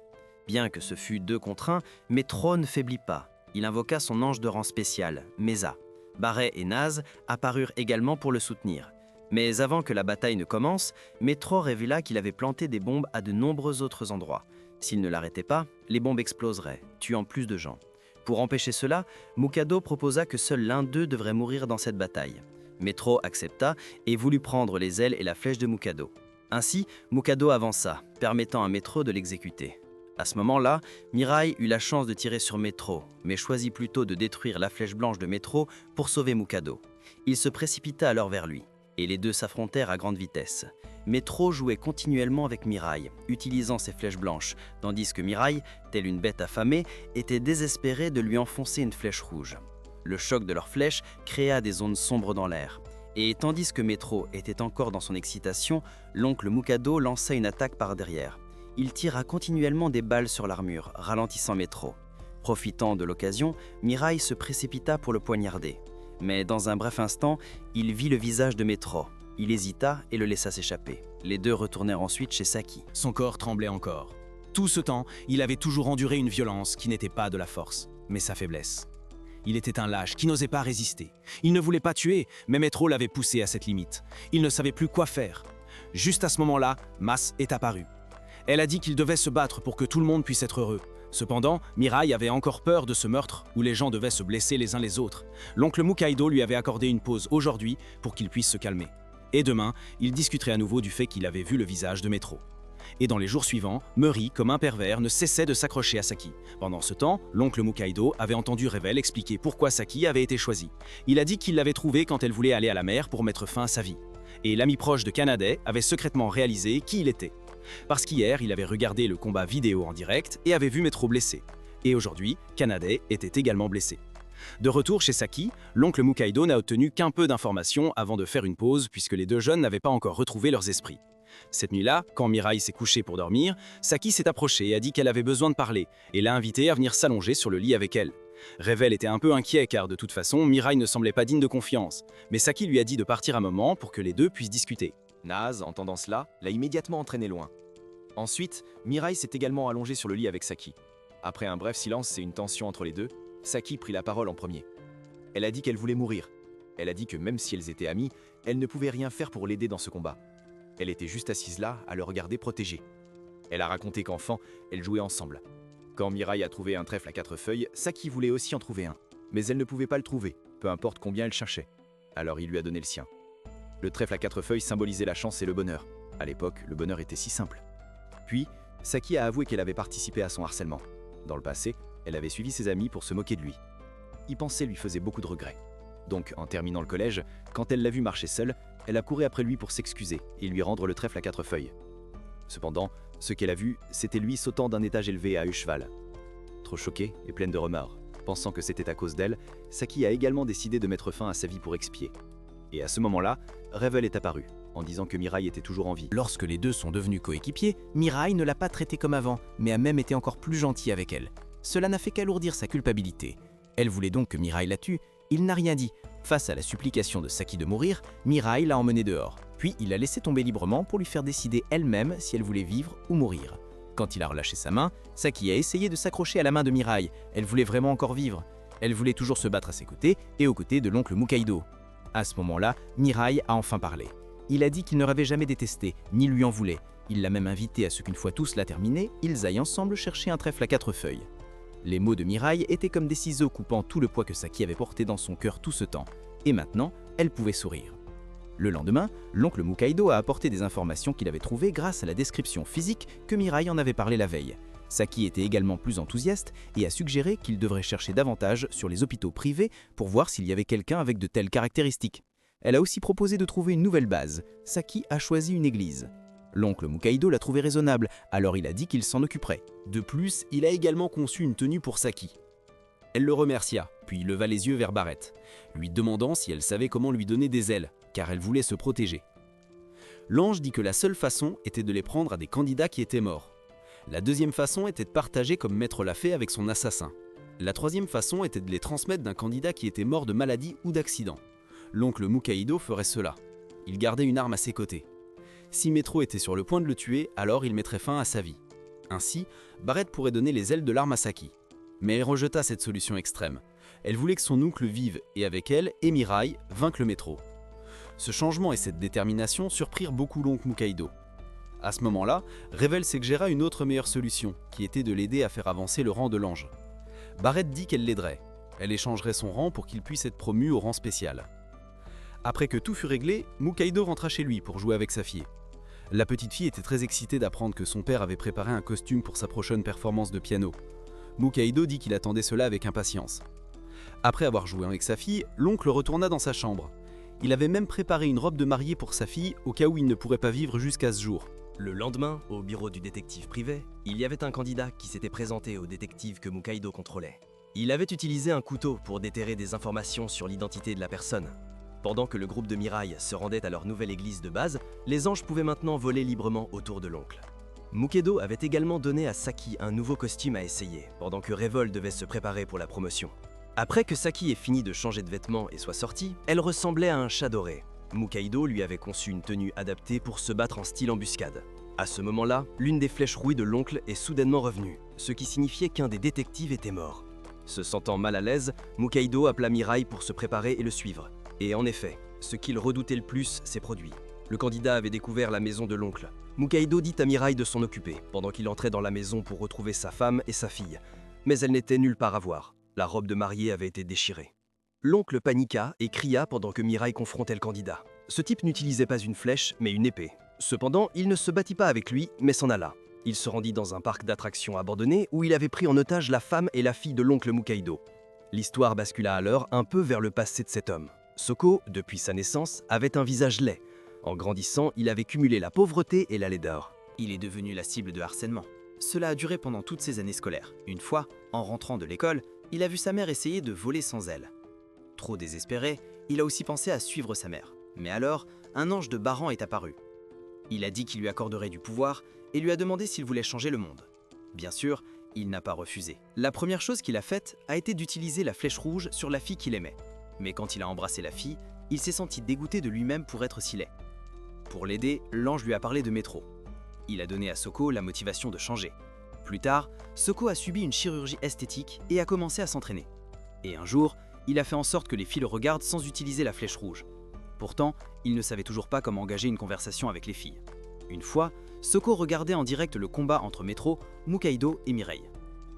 Bien que ce fût 2 contre 1, Métro ne faiblit pas. Il invoqua son ange de rang spécial, Mesa. Barret et Naz apparurent également pour le soutenir. Mais avant que la bataille ne commence, Métro révéla qu'il avait planté des bombes à de nombreux autres endroits. S'il ne l'arrêtait pas, les bombes exploseraient, tuant plus de gens. Pour empêcher cela, Mukaido proposa que seul l'un d'eux devrait mourir dans cette bataille. Métro accepta et voulut prendre les ailes et la flèche de Mukaido. Ainsi, Mukado avança, permettant à Metro de l'exécuter. À ce moment-là, Mirai eut la chance de tirer sur Metro, mais choisit plutôt de détruire la flèche blanche de Metro pour sauver Mukado. Il se précipita alors vers lui, et les deux s'affrontèrent à grande vitesse. Metro jouait continuellement avec Mirai, utilisant ses flèches blanches, tandis que Mirai, telle une bête affamée, était désespéré de lui enfoncer une flèche rouge. Le choc de leurs flèches créa des ondes sombres dans l'air. Et tandis que Metro était encore dans son excitation, l'oncle Mukado lança une attaque par derrière. Il tira continuellement des balles sur l'armure, ralentissant Metro. Profitant de l'occasion, Mirai se précipita pour le poignarder. Mais dans un bref instant, il vit le visage de Metro. Il hésita et le laissa s'échapper. Les deux retournèrent ensuite chez Saki. Son corps tremblait encore. Tout ce temps, il avait toujours enduré une violence qui n'était pas de la force, mais sa faiblesse. Il était un lâche qui n'osait pas résister. Il ne voulait pas tuer, mais Metro l'avait poussé à cette limite. Il ne savait plus quoi faire. Juste à ce moment-là, Mas est apparue. Elle a dit qu'il devait se battre pour que tout le monde puisse être heureux. Cependant, Mirai avait encore peur de ce meurtre où les gens devaient se blesser les uns les autres. L'oncle Mukaido lui avait accordé une pause aujourd'hui pour qu'il puisse se calmer. Et demain, il discuterait à nouveau du fait qu'il avait vu le visage de Metro. Et dans les jours suivants, Murray, comme un pervers, ne cessait de s'accrocher à Saki. Pendant ce temps, l'oncle Mukaido avait entendu Revel expliquer pourquoi Saki avait été choisie. Il a dit qu'il l'avait trouvée quand elle voulait aller à la mer pour mettre fin à sa vie. Et l'ami proche de Kanade avait secrètement réalisé qui il était. Parce qu'hier, il avait regardé le combat vidéo en direct et avait vu Metro blessé. Et aujourd'hui, Kanade était également blessé. De retour chez Saki, l'oncle Mukaido n'a obtenu qu'un peu d'informations avant de faire une pause puisque les deux jeunes n'avaient pas encore retrouvé leurs esprits. Cette nuit-là, quand Mirai s'est couchée pour dormir, Saki s'est approchée et a dit qu'elle avait besoin de parler et l'a invitée à venir s'allonger sur le lit avec elle. Revel était un peu inquiet car de toute façon, Mirai ne semblait pas digne de confiance, mais Saki lui a dit de partir un moment pour que les deux puissent discuter. Naz, entendant cela, l'a immédiatement entraîné loin. Ensuite, Mirai s'est également allongée sur le lit avec Saki. Après un bref silence et une tension entre les deux, Saki prit la parole en premier. Elle a dit qu'elle voulait mourir. Elle a dit que même si elles étaient amies, elle ne pouvait rien faire pour l'aider dans ce combat. Elle était juste assise là, à le regarder protégée. Elle a raconté qu'enfant, elles jouaient ensemble. Quand Mirai a trouvé un trèfle à 4 feuilles, Saki voulait aussi en trouver un. Mais elle ne pouvait pas le trouver, peu importe combien elle cherchait. Alors il lui a donné le sien. Le trèfle à 4 feuilles symbolisait la chance et le bonheur. À l'époque, le bonheur était si simple. Puis, Saki a avoué qu'elle avait participé à son harcèlement. Dans le passé, elle avait suivi ses amis pour se moquer de lui. Y penser lui faisait beaucoup de regrets. Donc, en terminant le collège, quand elle l'a vu marcher seule, elle a couru après lui pour s'excuser et lui rendre le trèfle à 4 feuilles. Cependant, ce qu'elle a vu, c'était lui sautant d'un étage élevé à cheval. Trop choquée et pleine de remords, pensant que c'était à cause d'elle, Saki a également décidé de mettre fin à sa vie pour expier. Et à ce moment-là, Revel est apparu, en disant que Mirai était toujours en vie. Lorsque les deux sont devenus coéquipiers, Mirai ne l'a pas traitée comme avant, mais a même été encore plus gentil avec elle. Cela n'a fait qu'alourdir sa culpabilité. Elle voulait donc que Mirai la tue. Il n'a rien dit. Face à la supplication de Saki de mourir, Mirai l'a emmenée dehors. Puis il l'a laissée tomber librement pour lui faire décider elle-même si elle voulait vivre ou mourir. Quand il a relâché sa main, Saki a essayé de s'accrocher à la main de Mirai. Elle voulait vraiment encore vivre. Elle voulait toujours se battre à ses côtés et aux côtés de l'oncle Mukaido. À ce moment-là, Mirai a enfin parlé. Il a dit qu'il ne l'avait jamais détesté, ni lui en voulait. Il l'a même invité à ce qu'une fois tout cela terminé, ils aillent ensemble chercher un trèfle à 4 feuilles. Les mots de Mirai étaient comme des ciseaux coupant tout le poids que Saki avait porté dans son cœur tout ce temps. Et maintenant, elle pouvait sourire. Le lendemain, l'oncle Mukaido a apporté des informations qu'il avait trouvées grâce à la description physique que Mirai en avait parlé la veille. Saki était également plus enthousiaste et a suggéré qu'il devrait chercher davantage sur les hôpitaux privés pour voir s'il y avait quelqu'un avec de telles caractéristiques. Elle a aussi proposé de trouver une nouvelle base. Saki a choisi une église. L'oncle Mukaido l'a trouvé raisonnable, alors il a dit qu'il s'en occuperait. De plus, il a également conçu une tenue pour Saki. Elle le remercia, puis leva les yeux vers Barrett, lui demandant si elle savait comment lui donner des ailes, car elle voulait se protéger. L'ange dit que la seule façon était de les prendre à des candidats qui étaient morts. La deuxième façon était de partager comme Maître l'a fait avec son assassin. La troisième façon était de les transmettre d'un candidat qui était mort de maladie ou d'accident. L'oncle Mukaido ferait cela. Il gardait une arme à ses côtés. Si Metro était sur le point de le tuer, alors il mettrait fin à sa vie. Ainsi, Barrett pourrait donner les ailes de l'arme à Saki. Mais elle rejeta cette solution extrême. Elle voulait que son oncle vive et avec elle, et Mirai, vaincre le Metro. Ce changement et cette détermination surprirent beaucoup l'oncle Mukaido. À ce moment-là, Revel suggéra une autre meilleure solution, qui était de l'aider à faire avancer le rang de l'ange. Barrett dit qu'elle l'aiderait. Elle échangerait son rang pour qu'il puisse être promu au rang spécial. Après que tout fut réglé, Mukaido rentra chez lui pour jouer avec sa fille. La petite fille était très excitée d'apprendre que son père avait préparé un costume pour sa prochaine performance de piano. Mukaido dit qu'il attendait cela avec impatience. Après avoir joué avec sa fille, l'oncle retourna dans sa chambre. Il avait même préparé une robe de mariée pour sa fille au cas où il ne pourrait pas vivre jusqu'à ce jour. Le lendemain, au bureau du détective privé, il y avait un candidat qui s'était présenté au détective que Mukaido contrôlait. Il avait utilisé un couteau pour déterrer des informations sur l'identité de la personne. Pendant que le groupe de Mirai se rendait à leur nouvelle église de base, les anges pouvaient maintenant voler librement autour de l'oncle. Mukaido avait également donné à Saki un nouveau costume à essayer, pendant que Revol devait se préparer pour la promotion. Après que Saki ait fini de changer de vêtements et soit sortie, elle ressemblait à un chat doré. Mukaido lui avait conçu une tenue adaptée pour se battre en style embuscade. À ce moment-là, l'une des flèches rouillées de l'oncle est soudainement revenue, ce qui signifiait qu'un des détectives était mort. Se sentant mal à l'aise, Mukaido appela Mirai pour se préparer et le suivre. Et en effet, ce qu'il redoutait le plus s'est produit. Le candidat avait découvert la maison de l'oncle. Mukaido dit à Mirai de s'en occuper, pendant qu'il entrait dans la maison pour retrouver sa femme et sa fille. Mais elle n'était nulle part à voir. La robe de mariée avait été déchirée. L'oncle paniqua et cria pendant que Mirai confrontait le candidat. Ce type n'utilisait pas une flèche, mais une épée. Cependant, il ne se battit pas avec lui, mais s'en alla. Il se rendit dans un parc d'attractions abandonné où il avait pris en otage la femme et la fille de l'oncle Mukaido. L'histoire bascula alors un peu vers le passé de cet homme. Soko, depuis sa naissance, avait un visage laid. En grandissant, il avait cumulé la pauvreté et la laideur. Il est devenu la cible de harcèlement. Cela a duré pendant toutes ses années scolaires. Une fois, en rentrant de l'école, il a vu sa mère essayer de voler sans elle. Trop désespéré, il a aussi pensé à suivre sa mère. Mais alors, un ange de Baran est apparu. Il a dit qu'il lui accorderait du pouvoir et lui a demandé s'il voulait changer le monde. Bien sûr, il n'a pas refusé. La première chose qu'il a faite a été d'utiliser la flèche rouge sur la fille qu'il aimait. Mais quand il a embrassé la fille, il s'est senti dégoûté de lui-même pour être si laid. Pour l'aider, l'ange lui a parlé de métro. Il a donné à Soko la motivation de changer. Plus tard, Soko a subi une chirurgie esthétique et a commencé à s'entraîner. Et un jour, il a fait en sorte que les filles le regardent sans utiliser la flèche rouge. Pourtant, il ne savait toujours pas comment engager une conversation avec les filles. Une fois, Soko regardait en direct le combat entre Metro, Mukaido et Mirai.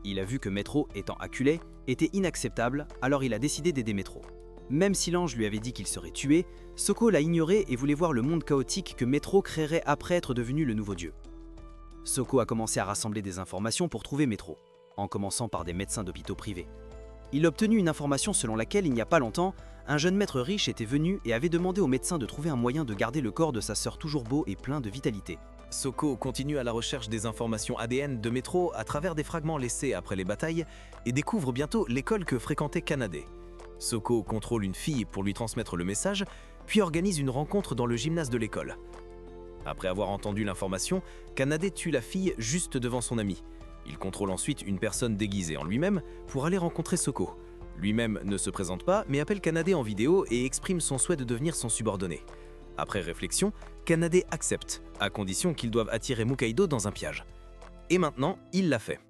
Il a vu que Metro, étant acculé, était inacceptable, alors il a décidé d'aider Metro. Même si l'ange lui avait dit qu'il serait tué, Soko l'a ignoré et voulait voir le monde chaotique que Metro créerait après être devenu le nouveau dieu. Soko a commencé à rassembler des informations pour trouver Metro, en commençant par des médecins d'hôpitaux privés. Il a obtenu une information selon laquelle il n'y a pas longtemps, un jeune maître riche était venu et avait demandé au médecin de trouver un moyen de garder le corps de sa sœur toujours beau et plein de vitalité. Soko continue à la recherche des informations ADN de Metro à travers des fragments laissés après les batailles et découvre bientôt l'école que fréquentait Kanade. Soko contrôle une fille pour lui transmettre le message, puis organise une rencontre dans le gymnase de l'école. Après avoir entendu l'information, Kanade tue la fille juste devant son ami. Il contrôle ensuite une personne déguisée en lui-même pour aller rencontrer Soko. Lui-même ne se présente pas, mais appelle Kanade en vidéo et exprime son souhait de devenir son subordonné. Après réflexion, Kanade accepte, à condition qu'ils doivent attirer Mukaido dans un piège. Et maintenant, il l'a fait.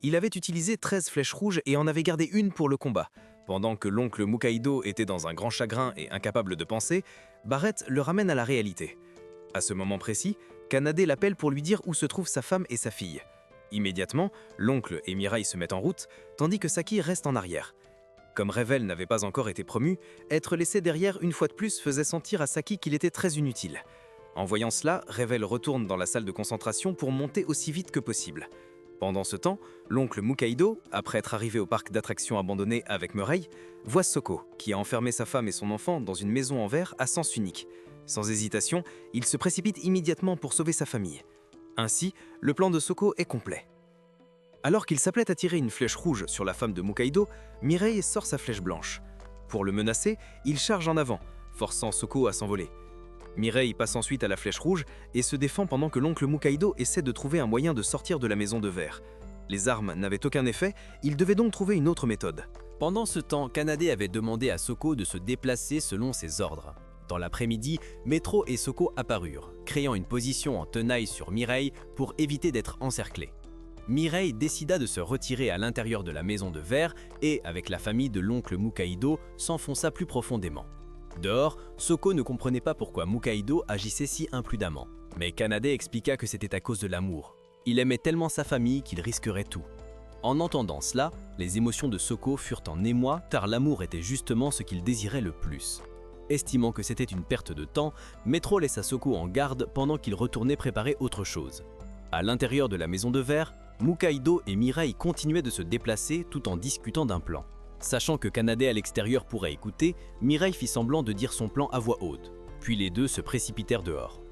Il avait utilisé 13 flèches rouges et en avait gardé une pour le combat. Pendant que l'oncle Mukaido était dans un grand chagrin et incapable de penser, Barrett le ramène à la réalité. À ce moment précis, Kanade l'appelle pour lui dire où se trouvent sa femme et sa fille. Immédiatement, l'oncle et Mirai se mettent en route, tandis que Saki reste en arrière. Comme Revel n'avait pas encore été promu, être laissé derrière une fois de plus faisait sentir à Saki qu'il était très inutile. En voyant cela, Revel retourne dans la salle de concentration pour monter aussi vite que possible. Pendant ce temps, l'oncle Mukaido, après être arrivé au parc d'attractions abandonné avec Mirai, voit Soko, qui a enfermé sa femme et son enfant dans une maison en verre à sens unique. Sans hésitation, il se précipite immédiatement pour sauver sa famille. Ainsi, le plan de Soko est complet. Alors qu'il s'apprête à tirer une flèche rouge sur la femme de Mukaido, Mirai sort sa flèche blanche. Pour le menacer, il charge en avant, forçant Soko à s'envoler. Mirai passe ensuite à la flèche rouge et se défend pendant que l'oncle Mukaido essaie de trouver un moyen de sortir de la maison de verre. Les armes n'avaient aucun effet, il devait donc trouver une autre méthode. Pendant ce temps, Kanade avait demandé à Soko de se déplacer selon ses ordres. Dans l'après-midi, Metro et Soko apparurent, créant une position en tenaille sur Mirai pour éviter d'être encerclé. Mirai décida de se retirer à l'intérieur de la maison de verre et, avec la famille de l'oncle Mukaido, s'enfonça plus profondément. Dehors, Soko ne comprenait pas pourquoi Mukaido agissait si imprudemment. Mais Kanade expliqua que c'était à cause de l'amour. Il aimait tellement sa famille qu'il risquerait tout. En entendant cela, les émotions de Soko furent en émoi car l'amour était justement ce qu'il désirait le plus. Estimant que c'était une perte de temps, Metro laissa Soko en garde pendant qu'il retournait préparer autre chose. À l'intérieur de la maison de verre, Mukaido et Mirai continuaient de se déplacer tout en discutant d'un plan. Sachant que Kanade à l'extérieur pourrait écouter, Mirai fit semblant de dire son plan à voix haute, puis les deux se précipitèrent dehors.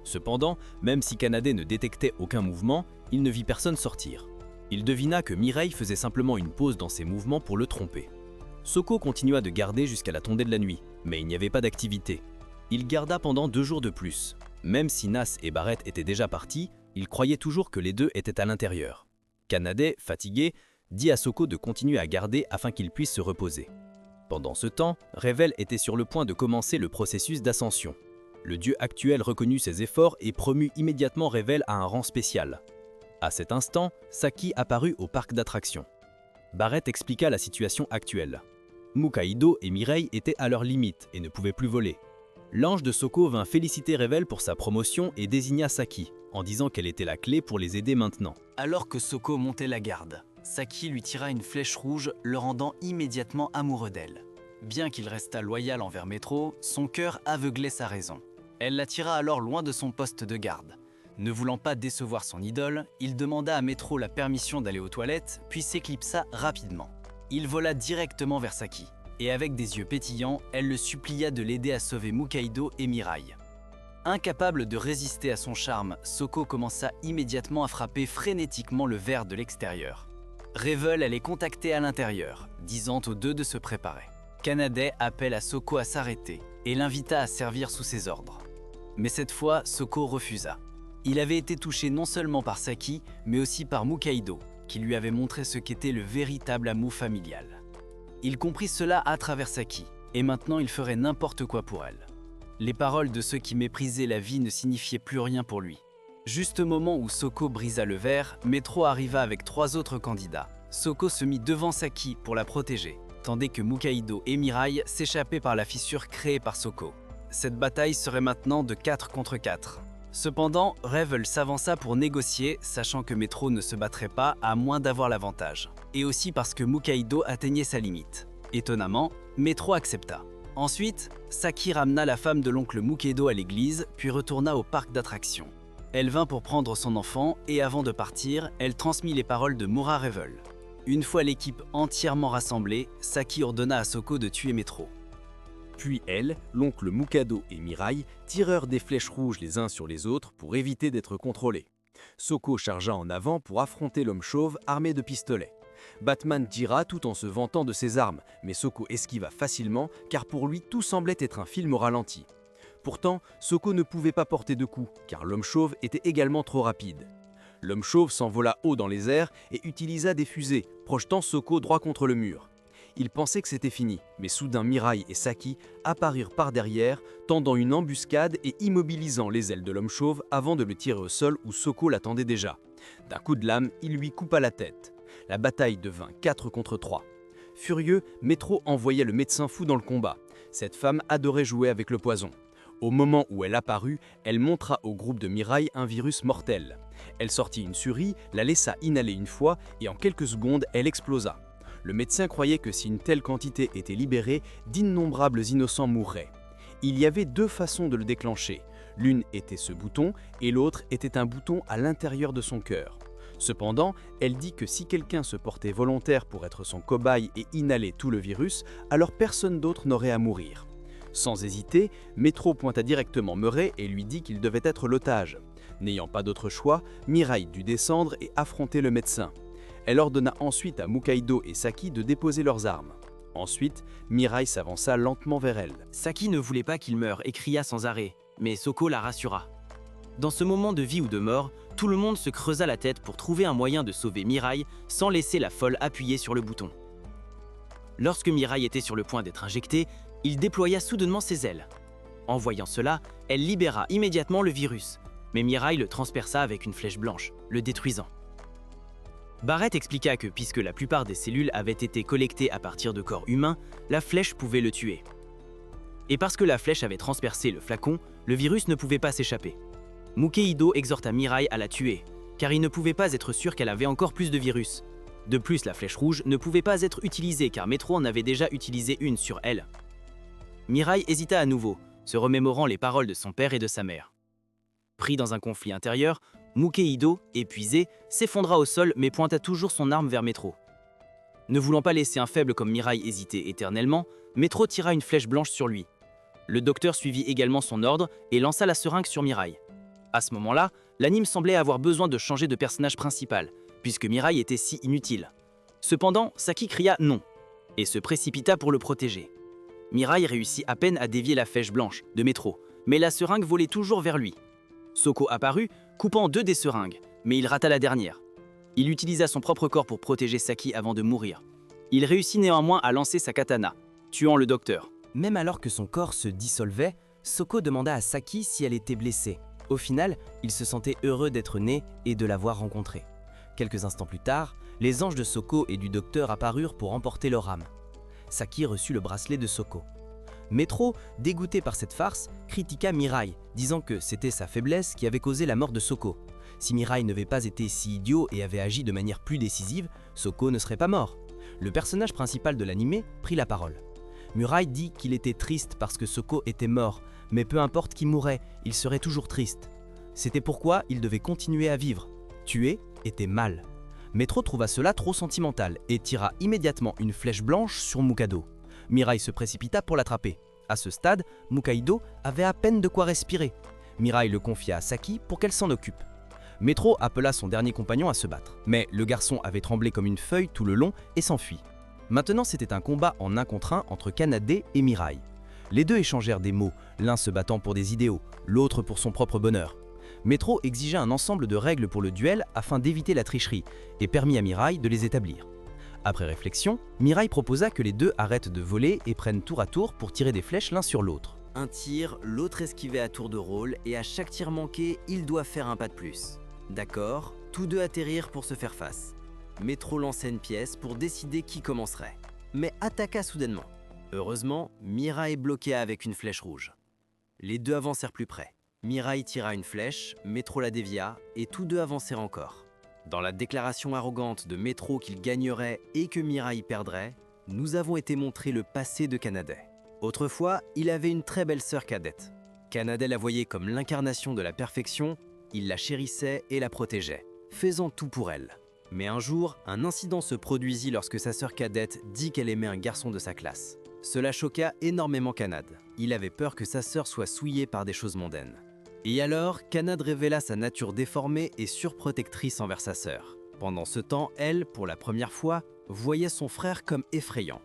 Cependant, même si Kanade ne détectait aucun mouvement, il ne vit personne sortir. Il devina que Mirai faisait simplement une pause dans ses mouvements pour le tromper. Soko continua de garder jusqu'à la tombée de la nuit, mais il n'y avait pas d'activité. Il garda pendant 2 jours de plus. Même si Nas et Barrett étaient déjà partis, il croyait toujours que les deux étaient à l'intérieur. Kanade, fatigué, dit à Soko de continuer à garder afin qu'il puisse se reposer. Pendant ce temps, Revel était sur le point de commencer le processus d'ascension. Le dieu actuel reconnut ses efforts et promut immédiatement Revel à un rang spécial. À cet instant, Saki apparut au parc d'attractions. Barrett expliqua la situation actuelle. Mukaido et Mirai étaient à leur limite et ne pouvaient plus voler. L'ange de Soko vint féliciter Revel pour sa promotion et désigna Saki, en disant qu'elle était la clé pour les aider maintenant. Alors que Soko montait la garde, Saki lui tira une flèche rouge, le rendant immédiatement amoureux d'elle. Bien qu'il restât loyal envers Metro, son cœur aveuglait sa raison. Elle l'attira alors loin de son poste de garde. Ne voulant pas décevoir son idole, il demanda à Metro la permission d'aller aux toilettes, puis s'éclipsa rapidement. Il vola directement vers Saki, et avec des yeux pétillants, elle le supplia de l'aider à sauver Mukaido et Mirai. Incapable de résister à son charme, Soko commença immédiatement à frapper frénétiquement le verre de l'extérieur. Revel allait contacter à l'intérieur, disant aux deux de se préparer. Kanade appelle à Soko à s'arrêter et l'invita à servir sous ses ordres. Mais cette fois, Soko refusa. Il avait été touché non seulement par Saki, mais aussi par Mukaido, qui lui avait montré ce qu'était le véritable amour familial. Il comprit cela à travers Saki, et maintenant il ferait n'importe quoi pour elle. Les paroles de ceux qui méprisaient la vie ne signifiaient plus rien pour lui. Juste au moment où Soko brisa le verre, Metro arriva avec 3 autres candidats. Soko se mit devant Saki pour la protéger, tandis que Mukaido et Mirai s'échappaient par la fissure créée par Soko. Cette bataille serait maintenant de 4 contre 4. Cependant, Revel s'avança pour négocier, sachant que Metro ne se battrait pas à moins d'avoir l'avantage. Et aussi parce que Mukaido atteignait sa limite. Étonnamment, Metro accepta. Ensuite, Saki ramena la femme de l'oncle Mukaido à l'église, puis retourna au parc d'attractions. Elle vint pour prendre son enfant et avant de partir, elle transmit les paroles de Mora Revel. Une fois l'équipe entièrement rassemblée, Saki ordonna à Soko de tuer Metro. Puis elle, l'oncle Mukado et Mirai tirèrent des flèches rouges les uns sur les autres pour éviter d'être contrôlés. Soko chargea en avant pour affronter l'homme chauve armé de pistolets. Batman tira tout en se vantant de ses armes, mais Soko esquiva facilement car pour lui tout semblait être un film au ralenti. Pourtant, Soko ne pouvait pas porter de coups car l'homme chauve était également trop rapide. L'homme chauve s'envola haut dans les airs et utilisa des fusées, projetant Soko droit contre le mur. Il pensait que c'était fini, mais soudain Mirai et Saki apparurent par derrière, tendant une embuscade et immobilisant les ailes de l'homme chauve avant de le tirer au sol où Soko l'attendait déjà. D'un coup de lame, il lui coupa la tête. La bataille devint 4 contre 3. Furieux, Metro envoya le médecin fou dans le combat. Cette femme adorait jouer avec le poison. Au moment où elle apparut, elle montra au groupe de Mirai un virus mortel. Elle sortit une souris, la laissa inhaler une fois et en quelques secondes, elle explosa. Le médecin croyait que si une telle quantité était libérée, d'innombrables innocents mourraient. Il y avait 2 façons de le déclencher. L'une était ce bouton et l'autre était un bouton à l'intérieur de son cœur. Cependant, elle dit que si quelqu'un se portait volontaire pour être son cobaye et inhaler tout le virus, alors personne d'autre n'aurait à mourir. Sans hésiter, Metro pointa directement Murray et lui dit qu'il devait être l'otage. N'ayant pas d'autre choix, Mirai dut descendre et affronter le médecin. Elle ordonna ensuite à Mukaido et Saki de déposer leurs armes. Ensuite, Mirai s'avança lentement vers elle. Saki ne voulait pas qu'il meure et cria sans arrêt, mais Soko la rassura. Dans ce moment de vie ou de mort, tout le monde se creusa la tête pour trouver un moyen de sauver Mirai sans laisser la folle appuyer sur le bouton. Lorsque Mirai était sur le point d'être injectée, il déploya soudainement ses ailes. En voyant cela, elle libéra immédiatement le virus, mais Mirai le transperça avec une flèche blanche, le détruisant. Barrett expliqua que puisque la plupart des cellules avaient été collectées à partir de corps humains, la flèche pouvait le tuer. Et parce que la flèche avait transpercé le flacon, le virus ne pouvait pas s'échapper. Mukaido exhorta Mirai à la tuer, car il ne pouvait pas être sûr qu'elle avait encore plus de virus. De plus, la flèche rouge ne pouvait pas être utilisée car Metro en avait déjà utilisé une sur elle. Mirai hésita à nouveau, se remémorant les paroles de son père et de sa mère. Pris dans un conflit intérieur, Mukeido, épuisé, s'effondra au sol mais pointa toujours son arme vers Metro. Ne voulant pas laisser un faible comme Mirai hésiter éternellement, Metro tira une flèche blanche sur lui. Le docteur suivit également son ordre et lança la seringue sur Mirai. À ce moment-là, l'anime semblait avoir besoin de changer de personnage principal, puisque Mirai était si inutile. Cependant, Saki cria non, et se précipita pour le protéger. Mirai réussit à peine à dévier la flèche blanche de Metro, mais la seringue volait toujours vers lui. Soko apparut, coupant 2 des seringues, mais il rata la dernière. Il utilisa son propre corps pour protéger Saki avant de mourir. Il réussit néanmoins à lancer sa katana, tuant le docteur. Même alors que son corps se dissolvait, Soko demanda à Saki si elle était blessée. Au final, il se sentait heureux d'être né et de l'avoir rencontrée. Quelques instants plus tard, les anges de Soko et du docteur apparurent pour emporter leur âme. Saki reçut le bracelet de Soko. Metro, dégoûté par cette farce, critiqua Mirai, disant que c'était sa faiblesse qui avait causé la mort de Soko. Si Mirai n'avait pas été si idiot et avait agi de manière plus décisive, Soko ne serait pas mort. Le personnage principal de l'anime prit la parole. Mirai dit qu'il était triste parce que Soko était mort, mais peu importe qui mourait, il serait toujours triste. C'était pourquoi il devait continuer à vivre. Tuer était mal. Metro trouva cela trop sentimental et tira immédiatement une flèche blanche sur Mukado. Mirai se précipita pour l'attraper. À ce stade, Mukaido avait à peine de quoi respirer. Mirai le confia à Saki pour qu'elle s'en occupe. Metro appela son dernier compagnon à se battre, mais le garçon avait tremblé comme une feuille tout le long et s'enfuit. Maintenant, c'était un combat en 1 contre 1 entre Kanade et Mirai. Les deux échangèrent des mots, l'un se battant pour des idéaux, l'autre pour son propre bonheur. Metro exigea un ensemble de règles pour le duel afin d'éviter la tricherie et permit à Mirai de les établir. Après réflexion, Mirai proposa que les deux arrêtent de voler et prennent tour à tour pour tirer des flèches l'un sur l'autre. Un tir, l'autre esquivé à tour de rôle et à chaque tir manqué, il doit faire un pas de plus. D'accord, tous deux atterrirent pour se faire face. Metro lança une pièce pour décider qui commencerait, mais attaqua soudainement. Heureusement, Mirai bloqua avec une flèche rouge. Les deux avancèrent plus près. Mirai tira une flèche, Metro la dévia, et tous deux avancèrent encore. Dans la déclaration arrogante de Metro qu'il gagnerait et que Mirai perdrait, nous avons été montré le passé de Kanade. Autrefois, il avait une très belle sœur cadette. Kanade la voyait comme l'incarnation de la perfection, il la chérissait et la protégeait, faisant tout pour elle. Mais un jour, un incident se produisit lorsque sa sœur cadette dit qu'elle aimait un garçon de sa classe. Cela choqua énormément Kanade. Il avait peur que sa sœur soit souillée par des choses mondaines. Et alors, Kanade révéla sa nature déformée et surprotectrice envers sa sœur. Pendant ce temps, elle, pour la première fois, voyait son frère comme effrayant.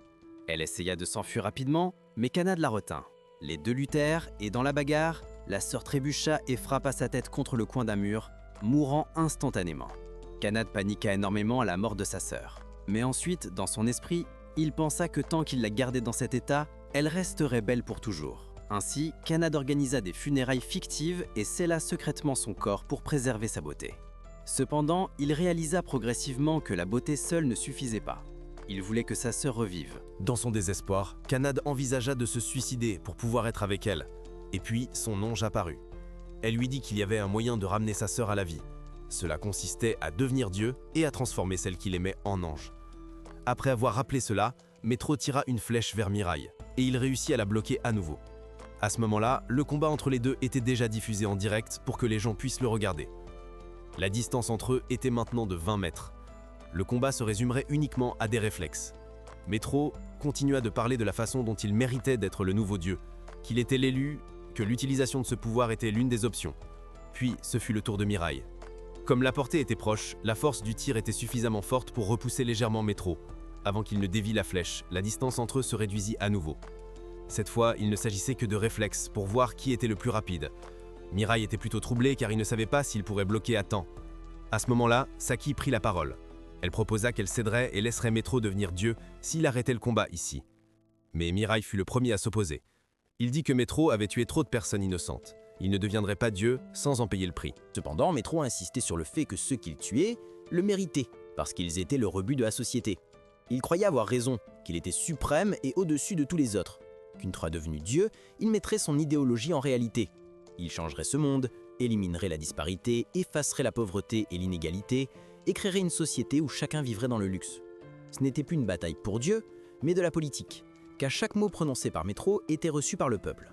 Elle essaya de s'enfuir rapidement, mais Kanade la retint. Les deux luttèrent, et dans la bagarre, la sœur trébucha et frappa sa tête contre le coin d'un mur, mourant instantanément. Kanade paniqua énormément à la mort de sa sœur. Mais ensuite, dans son esprit, il pensa que tant qu'il la gardait dans cet état, elle resterait belle pour toujours. Ainsi, Kanade organisa des funérailles fictives et scella secrètement son corps pour préserver sa beauté. Cependant, il réalisa progressivement que la beauté seule ne suffisait pas. Il voulait que sa sœur revive. Dans son désespoir, Kanade envisagea de se suicider pour pouvoir être avec elle. Et puis, son ange apparut. Elle lui dit qu'il y avait un moyen de ramener sa sœur à la vie. Cela consistait à devenir Dieu et à transformer celle qu'il aimait en ange. Après avoir rappelé cela, Metro tira une flèche vers Mirai, et il réussit à la bloquer à nouveau. À ce moment-là, le combat entre les deux était déjà diffusé en direct pour que les gens puissent le regarder. La distance entre eux était maintenant de 20 mètres. Le combat se résumerait uniquement à des réflexes. Metro continua de parler de la façon dont il méritait d'être le nouveau dieu, qu'il était l'élu, que l'utilisation de ce pouvoir était l'une des options. Puis, ce fut le tour de Mirai. Comme la portée était proche, la force du tir était suffisamment forte pour repousser légèrement Metro. Avant qu'il ne dévie la flèche, la distance entre eux se réduisit à nouveau. Cette fois, il ne s'agissait que de réflexes pour voir qui était le plus rapide. Mirai était plutôt troublé car il ne savait pas s'il pourrait bloquer à temps. À ce moment-là, Saki prit la parole. Elle proposa qu'elle céderait et laisserait Metro devenir Dieu s'il arrêtait le combat ici. Mais Mirai fut le premier à s'opposer. Il dit que Metro avait tué trop de personnes innocentes. Il ne deviendrait pas Dieu sans en payer le prix. Cependant, Metro insistait sur le fait que ceux qu'il tuait le méritaient, parce qu'ils étaient le rebut de la société. Il croyait avoir raison, qu'il était suprême et au-dessus de tous les autres. Qu'une fois devenu Dieu, il mettrait son idéologie en réalité. Il changerait ce monde, éliminerait la disparité, effacerait la pauvreté et l'inégalité, et créerait une société où chacun vivrait dans le luxe. Ce n'était plus une bataille pour Dieu, mais de la politique. qu'à chaque mot prononcé par Métro était reçu par le peuple.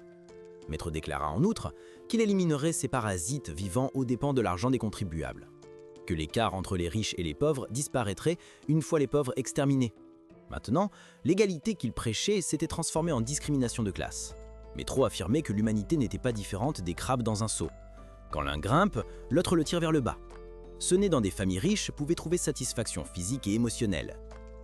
Métro déclara en outre qu'il éliminerait ces parasites vivant aux dépens de l'argent des contribuables, que l'écart entre les riches et les pauvres disparaîtrait une fois les pauvres exterminés. Maintenant, l'égalité qu'il prêchait s'était transformée en discrimination de classe. Métro affirmait que l'humanité n'était pas différente des crabes dans un seau. Quand l'un grimpe, l'autre le tire vers le bas. Ceux nés dans des familles riches pouvaient trouver satisfaction physique et émotionnelle.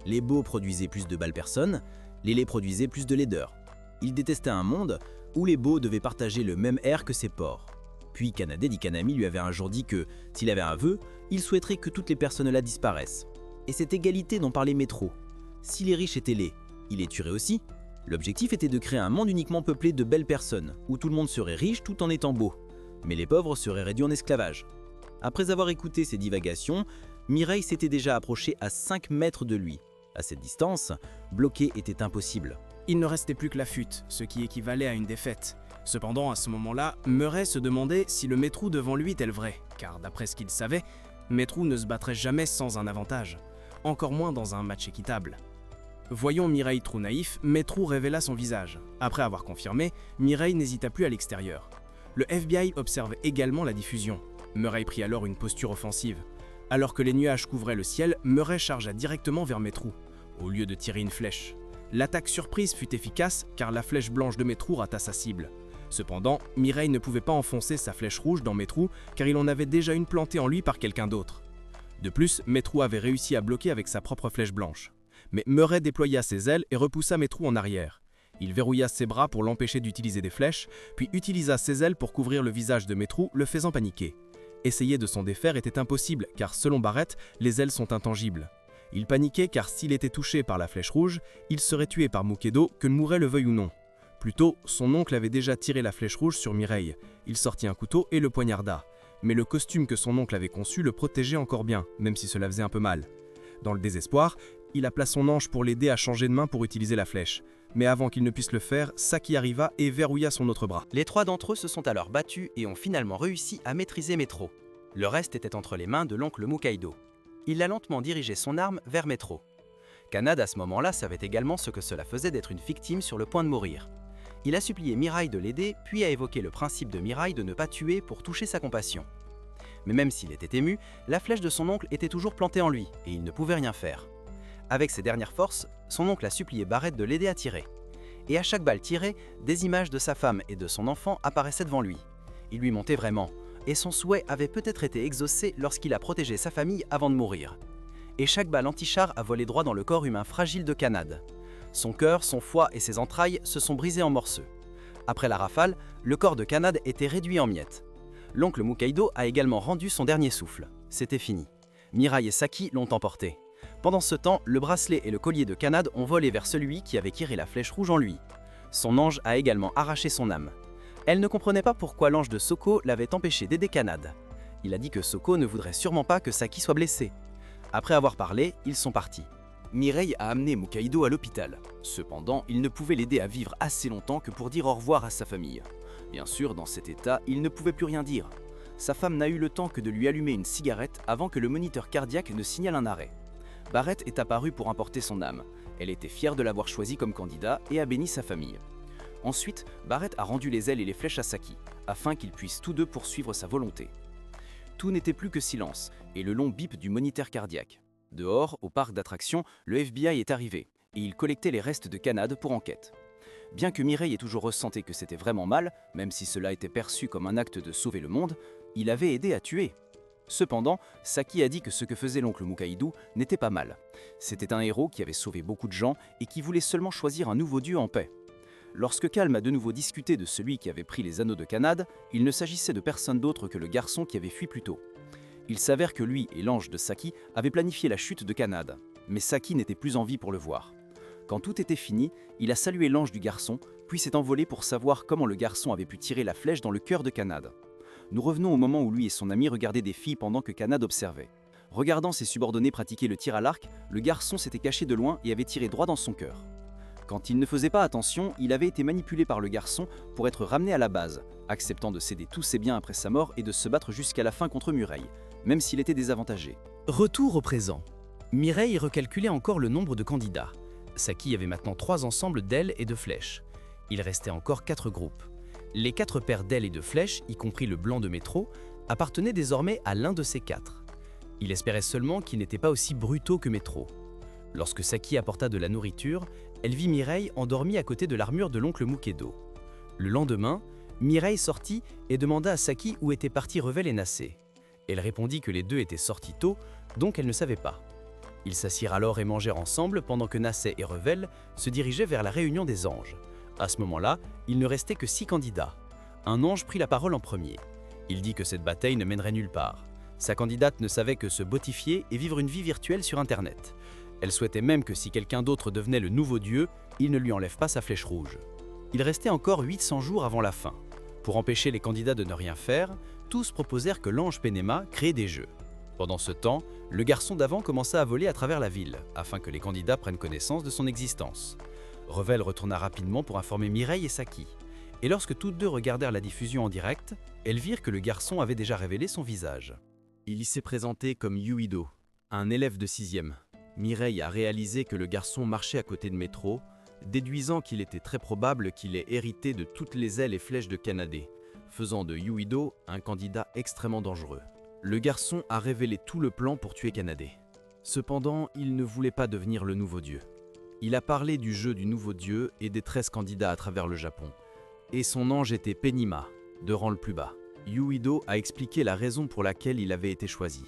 Les beaux produisaient plus de belles personnes, les laids produisaient plus de laideurs. Il détestait un monde où les beaux devaient partager le même air que ses porcs. Puis Kanade d'Ikanami lui avait un jour dit que, s'il avait un vœu, il souhaiterait que toutes les personnes-là disparaissent. Et cette égalité dont parlait Métro. Si les riches étaient laids, il les tuerait aussi. L'objectif était de créer un monde uniquement peuplé de belles personnes, où tout le monde serait riche tout en étant beau. Mais les pauvres seraient réduits en esclavage. Après avoir écouté ces divagations, Mireille s'était déjà approchée à 5 mètres de lui. À cette distance, bloquer était impossible. Il ne restait plus que la fuite, ce qui équivalait à une défaite. Cependant, à ce moment-là, Murray se demandait si le Métrou devant lui était le vrai, car d'après ce qu'il savait, Métrou ne se battrait jamais sans un avantage, encore moins dans un match équitable. Voyant Mireille trop naïf, Métrou révéla son visage. Après avoir confirmé, Mireille n'hésita plus à l'extérieur. Le FBI observe également la diffusion. Murray prit alors une posture offensive. Alors que les nuages couvraient le ciel, Murray chargea directement vers Métrou, au lieu de tirer une flèche. L'attaque surprise fut efficace car la flèche blanche de Métrou rata sa cible. Cependant, Mireille ne pouvait pas enfoncer sa flèche rouge dans Métrou car il en avait déjà une plantée en lui par quelqu'un d'autre. De plus, Métrou avait réussi à bloquer avec sa propre flèche blanche. Mais Murray déploya ses ailes et repoussa Métrou en arrière. Il verrouilla ses bras pour l'empêcher d'utiliser des flèches, puis utilisa ses ailes pour couvrir le visage de Métrou, le faisant paniquer. Essayer de s'en défaire était impossible car selon Barrett, les ailes sont intangibles. Il paniquait car s'il était touché par la flèche rouge, il serait tué par Mukedo, que Murray le veuille ou non. Plus tôt, son oncle avait déjà tiré la flèche rouge sur Mireille. Il sortit un couteau et le poignarda. Mais le costume que son oncle avait conçu le protégeait encore bien, même si cela faisait un peu mal. Dans le désespoir, il appela son ange pour l'aider à changer de main pour utiliser la flèche. Mais avant qu'il ne puisse le faire, Saki arriva et verrouilla son autre bras. Les 3 d'entre eux se sont alors battus et ont finalement réussi à maîtriser Métro. Le reste était entre les mains de l'oncle Mukaido. Il a lentement dirigé son arme vers Métro. Kanade à ce moment-là savait également ce que cela faisait d'être une victime sur le point de mourir. Il a supplié Mirai de l'aider, puis a évoqué le principe de Mirai de ne pas tuer pour toucher sa compassion. Mais même s'il était ému, la flèche de son oncle était toujours plantée en lui, et il ne pouvait rien faire. Avec ses dernières forces, son oncle a supplié Barrett de l'aider à tirer. Et à chaque balle tirée, des images de sa femme et de son enfant apparaissaient devant lui. Il lui montait vraiment, et son souhait avait peut-être été exaucé lorsqu'il a protégé sa famille avant de mourir. Et chaque balle anti-char a volé droit dans le corps humain fragile de Kanade. Son cœur, son foie et ses entrailles se sont brisés en morceaux. Après la rafale, le corps de Kanade était réduit en miettes. L'oncle Mukaido a également rendu son dernier souffle. C'était fini. Mirai et Saki l'ont emporté. Pendant ce temps, le bracelet et le collier de Kanade ont volé vers celui qui avait tiré la flèche rouge en lui. Son ange a également arraché son âme. Elle ne comprenait pas pourquoi l'ange de Soko l'avait empêché d'aider Kanade. Il a dit que Soko ne voudrait sûrement pas que Saki soit blessé. Après avoir parlé, ils sont partis. Mireille a amené Mukaido à l'hôpital. Cependant, il ne pouvait l'aider à vivre assez longtemps que pour dire au revoir à sa famille. Bien sûr, dans cet état, il ne pouvait plus rien dire. Sa femme n'a eu le temps que de lui allumer une cigarette avant que le moniteur cardiaque ne signale un arrêt. Barrett est apparue pour importer son âme. Elle était fière de l'avoir choisi comme candidat et a béni sa famille. Ensuite, Barrett a rendu les ailes et les flèches à Saki, afin qu'ils puissent tous deux poursuivre sa volonté. Tout n'était plus que silence, et le long bip du moniteur cardiaque. Dehors, au parc d'attractions, le FBI est arrivé, et il collectait les restes de Kanade pour enquête. Bien que Mireille ait toujours ressenti que c'était vraiment mal, même si cela était perçu comme un acte de sauver le monde, il avait aidé à tuer. Cependant, Saki a dit que ce que faisait l'oncle Mukaido n'était pas mal. C'était un héros qui avait sauvé beaucoup de gens et qui voulait seulement choisir un nouveau dieu en paix. Lorsque Calm a de nouveau discuté de celui qui avait pris les anneaux de Kanade, il ne s'agissait de personne d'autre que le garçon qui avait fui plus tôt. Il s'avère que lui et l'ange de Saki avaient planifié la chute de Kanade, mais Saki n'était plus en vie pour le voir. Quand tout était fini, il a salué l'ange du garçon, puis s'est envolé pour savoir comment le garçon avait pu tirer la flèche dans le cœur de Kanade. Nous revenons au moment où lui et son ami regardaient des filles pendant que Kanade observait. Regardant ses subordonnés pratiquer le tir à l'arc, le garçon s'était caché de loin et avait tiré droit dans son cœur. Quand il ne faisait pas attention, il avait été manipulé par le garçon pour être ramené à la base, acceptant de céder tous ses biens après sa mort et de se battre jusqu'à la fin contre Mireille, même s'il était désavantagé. Retour au présent. Mireille recalculait encore le nombre de candidats. Saki avait maintenant 3 ensembles d'ailes et de flèches. Il restait encore 4 groupes. Les 4 paires d'ailes et de flèches, y compris le blanc de métro, appartenaient désormais à l'un de ces 4. Il espérait seulement qu'ils n'étaient pas aussi brutaux que Métro. Lorsque Saki apporta de la nourriture, elle vit Mireille endormie à côté de l'armure de l'oncle Mukedo. Le lendemain, Mireille sortit et demanda à Saki où étaient partis Revel et Nassé. Elle répondit que les deux étaient sortis tôt, donc elle ne savait pas. Ils s'assirent alors et mangèrent ensemble pendant que Nassé et Revel se dirigeaient vers la réunion des anges. À ce moment-là, il ne restait que 6 candidats. Un ange prit la parole en premier. Il dit que cette bataille ne mènerait nulle part. Sa candidate ne savait que se botifier et vivre une vie virtuelle sur Internet. Elle souhaitait même que si quelqu'un d'autre devenait le nouveau dieu, il ne lui enlève pas sa flèche rouge. Il restait encore 800 jours avant la fin. Pour empêcher les candidats de ne rien faire, tous proposèrent que l'ange Penema crée des jeux. Pendant ce temps, le garçon d'avant commença à voler à travers la ville, afin que les candidats prennent connaissance de son existence. Revel retourna rapidement pour informer Mireille et Saki. Et lorsque toutes deux regardèrent la diffusion en direct, elles virent que le garçon avait déjà révélé son visage. Il y s'est présenté comme Yuido, un élève de 6e. Mireille a réalisé que le garçon marchait à côté de Métro, déduisant qu'il était très probable qu'il ait hérité de toutes les ailes et flèches de Kanade, faisant de Yuido un candidat extrêmement dangereux. Le garçon a révélé tout le plan pour tuer Kanade. Cependant, il ne voulait pas devenir le nouveau dieu. Il a parlé du jeu du nouveau dieu et des 13 candidats à travers le Japon. Et son ange était Penima, de rang le plus bas. Yuido a expliqué la raison pour laquelle il avait été choisi.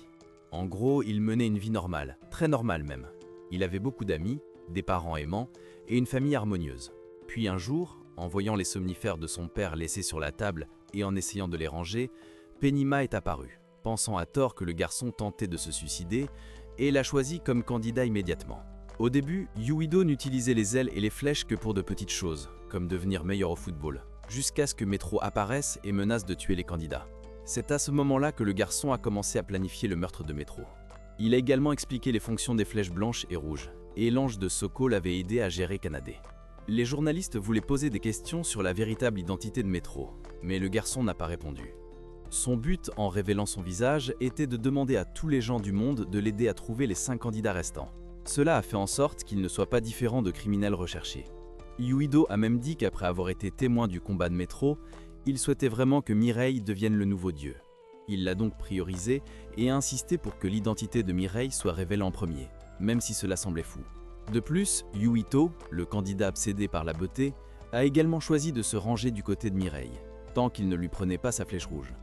En gros, il menait une vie normale, très normale même. Il avait beaucoup d'amis, des parents aimants et une famille harmonieuse. Puis un jour, en voyant les somnifères de son père laissés sur la table et en essayant de les ranger, Penima est apparu, pensant à tort que le garçon tentait de se suicider et l'a choisi comme candidat immédiatement. Au début, Yuido n'utilisait les ailes et les flèches que pour de petites choses, comme devenir meilleur au football, jusqu'à ce que Métro apparaisse et menace de tuer les candidats. C'est à ce moment-là que le garçon a commencé à planifier le meurtre de Métro. Il a également expliqué les fonctions des flèches blanches et rouges, et l'ange de Soko l'avait aidé à gérer Kanade. Les journalistes voulaient poser des questions sur la véritable identité de Métro, mais le garçon n'a pas répondu. Son but, en révélant son visage, était de demander à tous les gens du monde de l'aider à trouver les 5 candidats restants. Cela a fait en sorte qu'il ne soit pas différent de criminels recherchés. Yuido a même dit qu'après avoir été témoin du combat de Métro, il souhaitait vraiment que Mireille devienne le nouveau dieu. Il l'a donc priorisé et a insisté pour que l'identité de Mireille soit révélée en premier, même si cela semblait fou. De plus, Yuito, le candidat obsédé par la beauté, a également choisi de se ranger du côté de Mireille, tant qu'il ne lui prenait pas sa flèche rouge.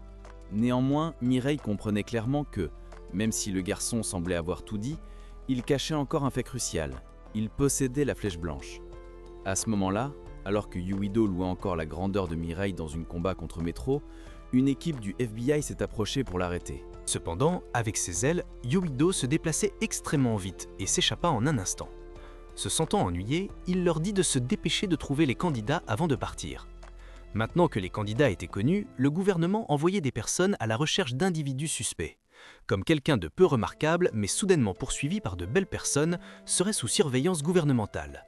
Néanmoins, Mireille comprenait clairement que, même si le garçon semblait avoir tout dit, il cachait encore un fait crucial, il possédait la flèche blanche. À ce moment-là, alors que Yuido louait encore la grandeur de Mireille dans un combat contre Métro, une équipe du FBI s'est approchée pour l'arrêter. Cependant, avec ses ailes, Yuido se déplaçait extrêmement vite et s'échappa en un instant. Se sentant ennuyé, il leur dit de se dépêcher de trouver les candidats avant de partir. Maintenant que les candidats étaient connus, le gouvernement envoyait des personnes à la recherche d'individus suspects. Comme quelqu'un de peu remarquable, mais soudainement poursuivi par de belles personnes, serait sous surveillance gouvernementale.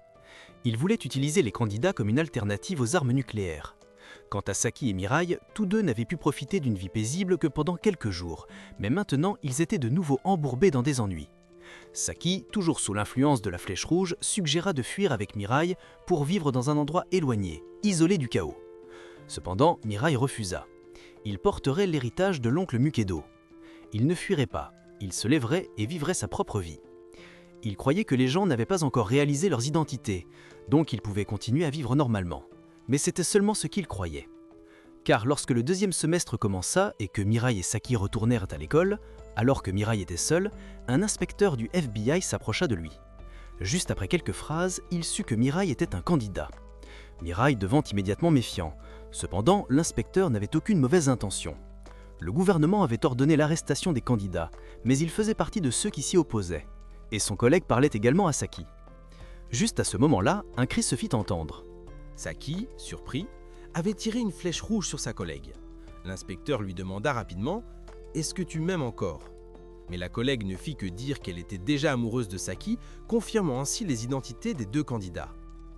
Il voulait utiliser les candidats comme une alternative aux armes nucléaires. Quant à Saki et Mireille, tous deux n'avaient pu profiter d'une vie paisible que pendant quelques jours, mais maintenant ils étaient de nouveau embourbés dans des ennuis. Saki, toujours sous l'influence de la flèche rouge, suggéra de fuir avec Mireille pour vivre dans un endroit éloigné, isolé du chaos. Cependant, Mireille refusa. Il porterait l'héritage de l'oncle Mukedo. Il ne fuirait pas, il se lèverait et vivrait sa propre vie. Il croyait que les gens n'avaient pas encore réalisé leurs identités, donc ils pouvaient continuer à vivre normalement. Mais c'était seulement ce qu'il croyait. Car lorsque le 2e semestre commença et que Mireille et Saki retournèrent à l'école, alors que Mireille était seule, un inspecteur du FBI s'approcha de lui. Juste après quelques phrases, il sut que Mireille était un candidat. Mireille devint immédiatement méfiant. Cependant, l'inspecteur n'avait aucune mauvaise intention. Le gouvernement avait ordonné l'arrestation des candidats, mais il faisait partie de ceux qui s'y opposaient. Et son collègue parlait également à Saki. Juste à ce moment-là, un cri se fit entendre. Saki, surpris, avait tiré une flèche rouge sur sa collègue. L'inspecteur lui demanda rapidement « Est-ce que tu m'aimes encore ?» Mais la collègue ne fit que dire qu'elle était déjà amoureuse de Saki, confirmant ainsi les identités des 2 candidats.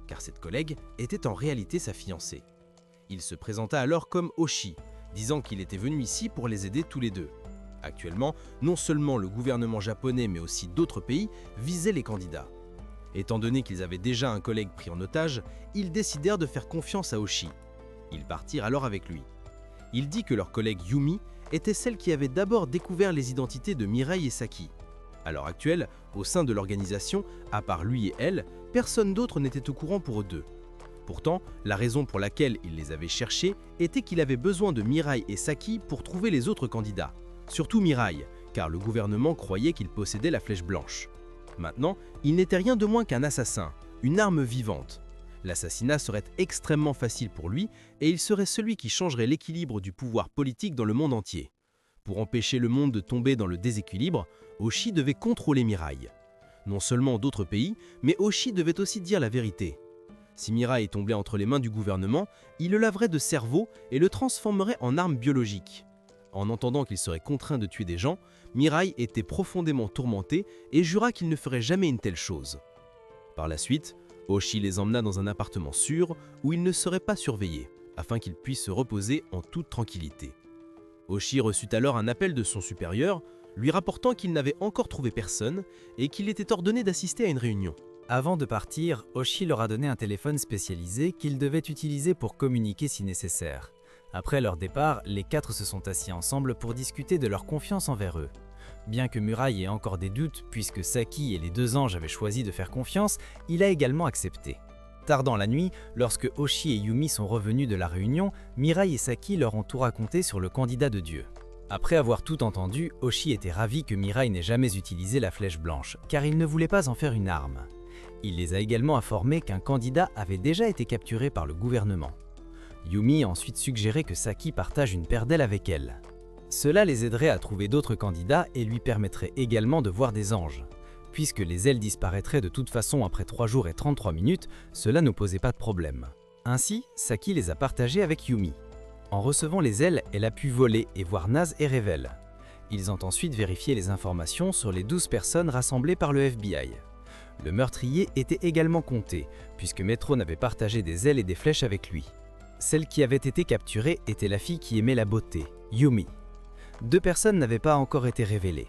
Car cette collègue était en réalité sa fiancée. Il se présenta alors comme Oshi, disant qu'il était venu ici pour les aider tous les deux. Actuellement, non seulement le gouvernement japonais mais aussi d'autres pays visaient les candidats. Étant donné qu'ils avaient déjà un collègue pris en otage, ils décidèrent de faire confiance à Oshi. Ils partirent alors avec lui. Il dit que leur collègue Yumi était celle qui avait d'abord découvert les identités de Mirai et Saki. À l'heure actuelle, au sein de l'organisation, à part lui et elle, personne d'autre n'était au courant pour eux deux. Pourtant, la raison pour laquelle il les avait cherchés était qu'il avait besoin de Mirai et Saki pour trouver les autres candidats. Surtout Mirai, car le gouvernement croyait qu'il possédait la flèche blanche. Maintenant, il n'était rien de moins qu'un assassin, une arme vivante. L'assassinat serait extrêmement facile pour lui et il serait celui qui changerait l'équilibre du pouvoir politique dans le monde entier. Pour empêcher le monde de tomber dans le déséquilibre, Oshi devait contrôler Mirai. Non seulement d'autres pays, mais Oshi devait aussi dire la vérité. Si Mirai tombait entre les mains du gouvernement, il le laverait de cerveau et le transformerait en arme biologique. En entendant qu'il serait contraint de tuer des gens, Mirai était profondément tourmenté et jura qu'il ne ferait jamais une telle chose. Par la suite, Oshi les emmena dans un appartement sûr où ils ne seraient pas surveillés, afin qu'ils puissent se reposer en toute tranquillité. Oshi reçut alors un appel de son supérieur, lui rapportant qu'il n'avait encore trouvé personne et qu'il était ordonné d'assister à une réunion. Avant de partir, Oshi leur a donné un téléphone spécialisé qu'ils devaient utiliser pour communiquer si nécessaire. Après leur départ, les quatre se sont assis ensemble pour discuter de leur confiance envers eux. Bien que Mirai ait encore des doutes, puisque Saki et les deux anges avaient choisi de faire confiance, il a également accepté. Tard dans la nuit, lorsque Oshi et Yumi sont revenus de la réunion, Mirai et Saki leur ont tout raconté sur le candidat de Dieu. Après avoir tout entendu, Oshi était ravi que Mirai n'ait jamais utilisé la flèche blanche, car il ne voulait pas en faire une arme. Il les a également informés qu'un candidat avait déjà été capturé par le gouvernement. Yumi a ensuite suggéré que Saki partage une paire d'ailes avec elle. Cela les aiderait à trouver d'autres candidats et lui permettrait également de voir des anges. Puisque les ailes disparaîtraient de toute façon après 3 jours et 33 minutes, cela ne posait pas de problème. Ainsi, Saki les a partagées avec Yumi. En recevant les ailes, elle a pu voler et voir Naz et Revel. Ils ont ensuite vérifié les informations sur les 12 personnes rassemblées par le FBI. Le meurtrier était également compté, puisque Metro n'avait partagé des ailes et des flèches avec lui. Celle qui avait été capturée était la fille qui aimait la beauté, Yumi. 2 personnes n'avaient pas encore été révélées.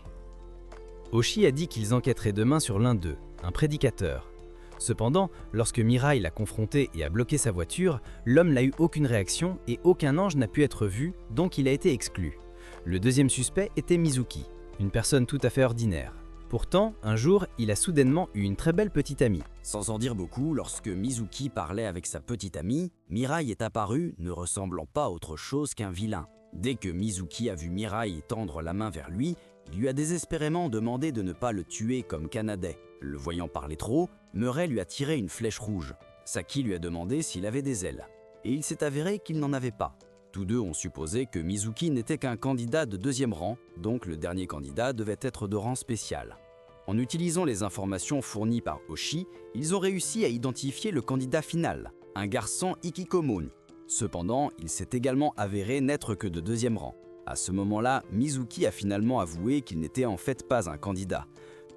Oshi a dit qu'ils enquêteraient demain sur l'un d'eux, un prédicateur. Cependant, lorsque Mirai l'a confronté et a bloqué sa voiture, l'homme n'a eu aucune réaction et aucun ange n'a pu être vu, donc il a été exclu. Le deuxième suspect était Mizuki, une personne tout à fait ordinaire. Pourtant, un jour, il a soudainement eu une très belle petite amie. Sans en dire beaucoup, lorsque Mizuki parlait avec sa petite amie, Mirai est apparu, ne ressemblant pas à autre chose qu'un vilain. Dès que Mizuki a vu Mirai tendre la main vers lui, il lui a désespérément demandé de ne pas le tuer comme Kanade. Le voyant parler trop, Murray lui a tiré une flèche rouge. Saki lui a demandé s'il avait des ailes. Et il s'est avéré qu'il n'en avait pas. Tous deux ont supposé que Mizuki n'était qu'un candidat de 2e rang, donc le dernier candidat devait être de rang spécial. En utilisant les informations fournies par Oshi, ils ont réussi à identifier le candidat final, un garçon Ikikomon. Cependant, il s'est également avéré n'être que de 2e rang. À ce moment-là, Mizuki a finalement avoué qu'il n'était en fait pas un candidat.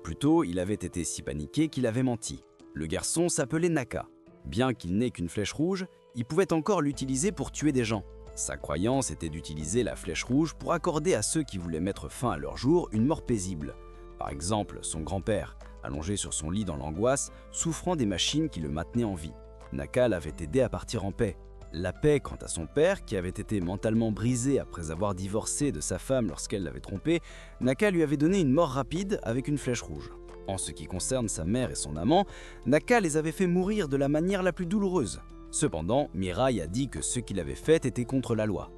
Plutôt, il avait été si paniqué qu'il avait menti. Le garçon s'appelait Naka. Bien qu'il n'ait qu'une flèche rouge, il pouvait encore l'utiliser pour tuer des gens. Sa croyance était d'utiliser la flèche rouge pour accorder à ceux qui voulaient mettre fin à leur jour une mort paisible. Par exemple, son grand-père, allongé sur son lit dans l'angoisse, souffrant des machines qui le maintenaient en vie. Naka l'avait aidé à partir en paix. La paix quant à son père, qui avait été mentalement brisé après avoir divorcé de sa femme lorsqu'elle l'avait trompé, Naka lui avait donné une mort rapide avec une flèche rouge. En ce qui concerne sa mère et son amant, Naka les avait fait mourir de la manière la plus douloureuse. Cependant, Mirai a dit que ce qu'il avait fait était contre la loi.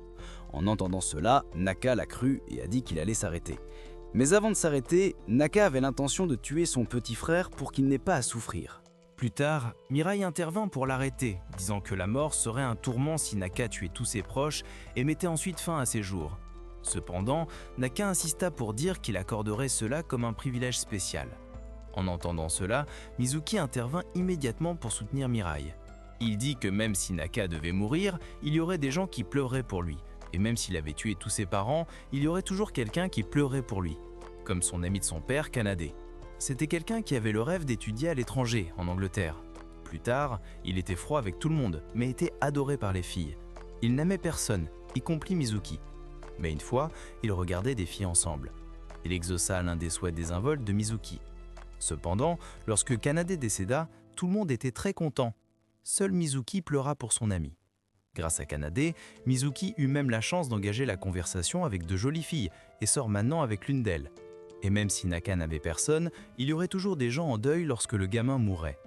En entendant cela, Naka l'a cru et a dit qu'il allait s'arrêter. Mais avant de s'arrêter, Naka avait l'intention de tuer son petit frère pour qu'il n'ait pas à souffrir. Plus tard, Mirai intervint pour l'arrêter, disant que la mort serait un tourment si Naka tuait tous ses proches et mettait ensuite fin à ses jours. Cependant, Naka insista pour dire qu'il accorderait cela comme un privilège spécial. En entendant cela, Mizuki intervint immédiatement pour soutenir Mirai. Il dit que même si Naka devait mourir, il y aurait des gens qui pleureraient pour lui, et même s'il avait tué tous ses parents, il y aurait toujours quelqu'un qui pleurait pour lui, comme son ami de son père, Kanade. C'était quelqu'un qui avait le rêve d'étudier à l'étranger, en Angleterre. Plus tard, il était froid avec tout le monde, mais était adoré par les filles. Il n'aimait personne, y compris Mizuki. Mais une fois, ils regardaient des filles ensemble. Il exauça l'un des souhaits désinvoltes de Mizuki. Cependant, lorsque Kanade décéda, tout le monde était très content. Seul Mizuki pleura pour son ami. Grâce à Kanade, Mizuki eut même la chance d'engager la conversation avec de jolies filles et sort maintenant avec l'une d'elles. Et même si Naka n'avait personne, il y aurait toujours des gens en deuil lorsque le gamin mourrait.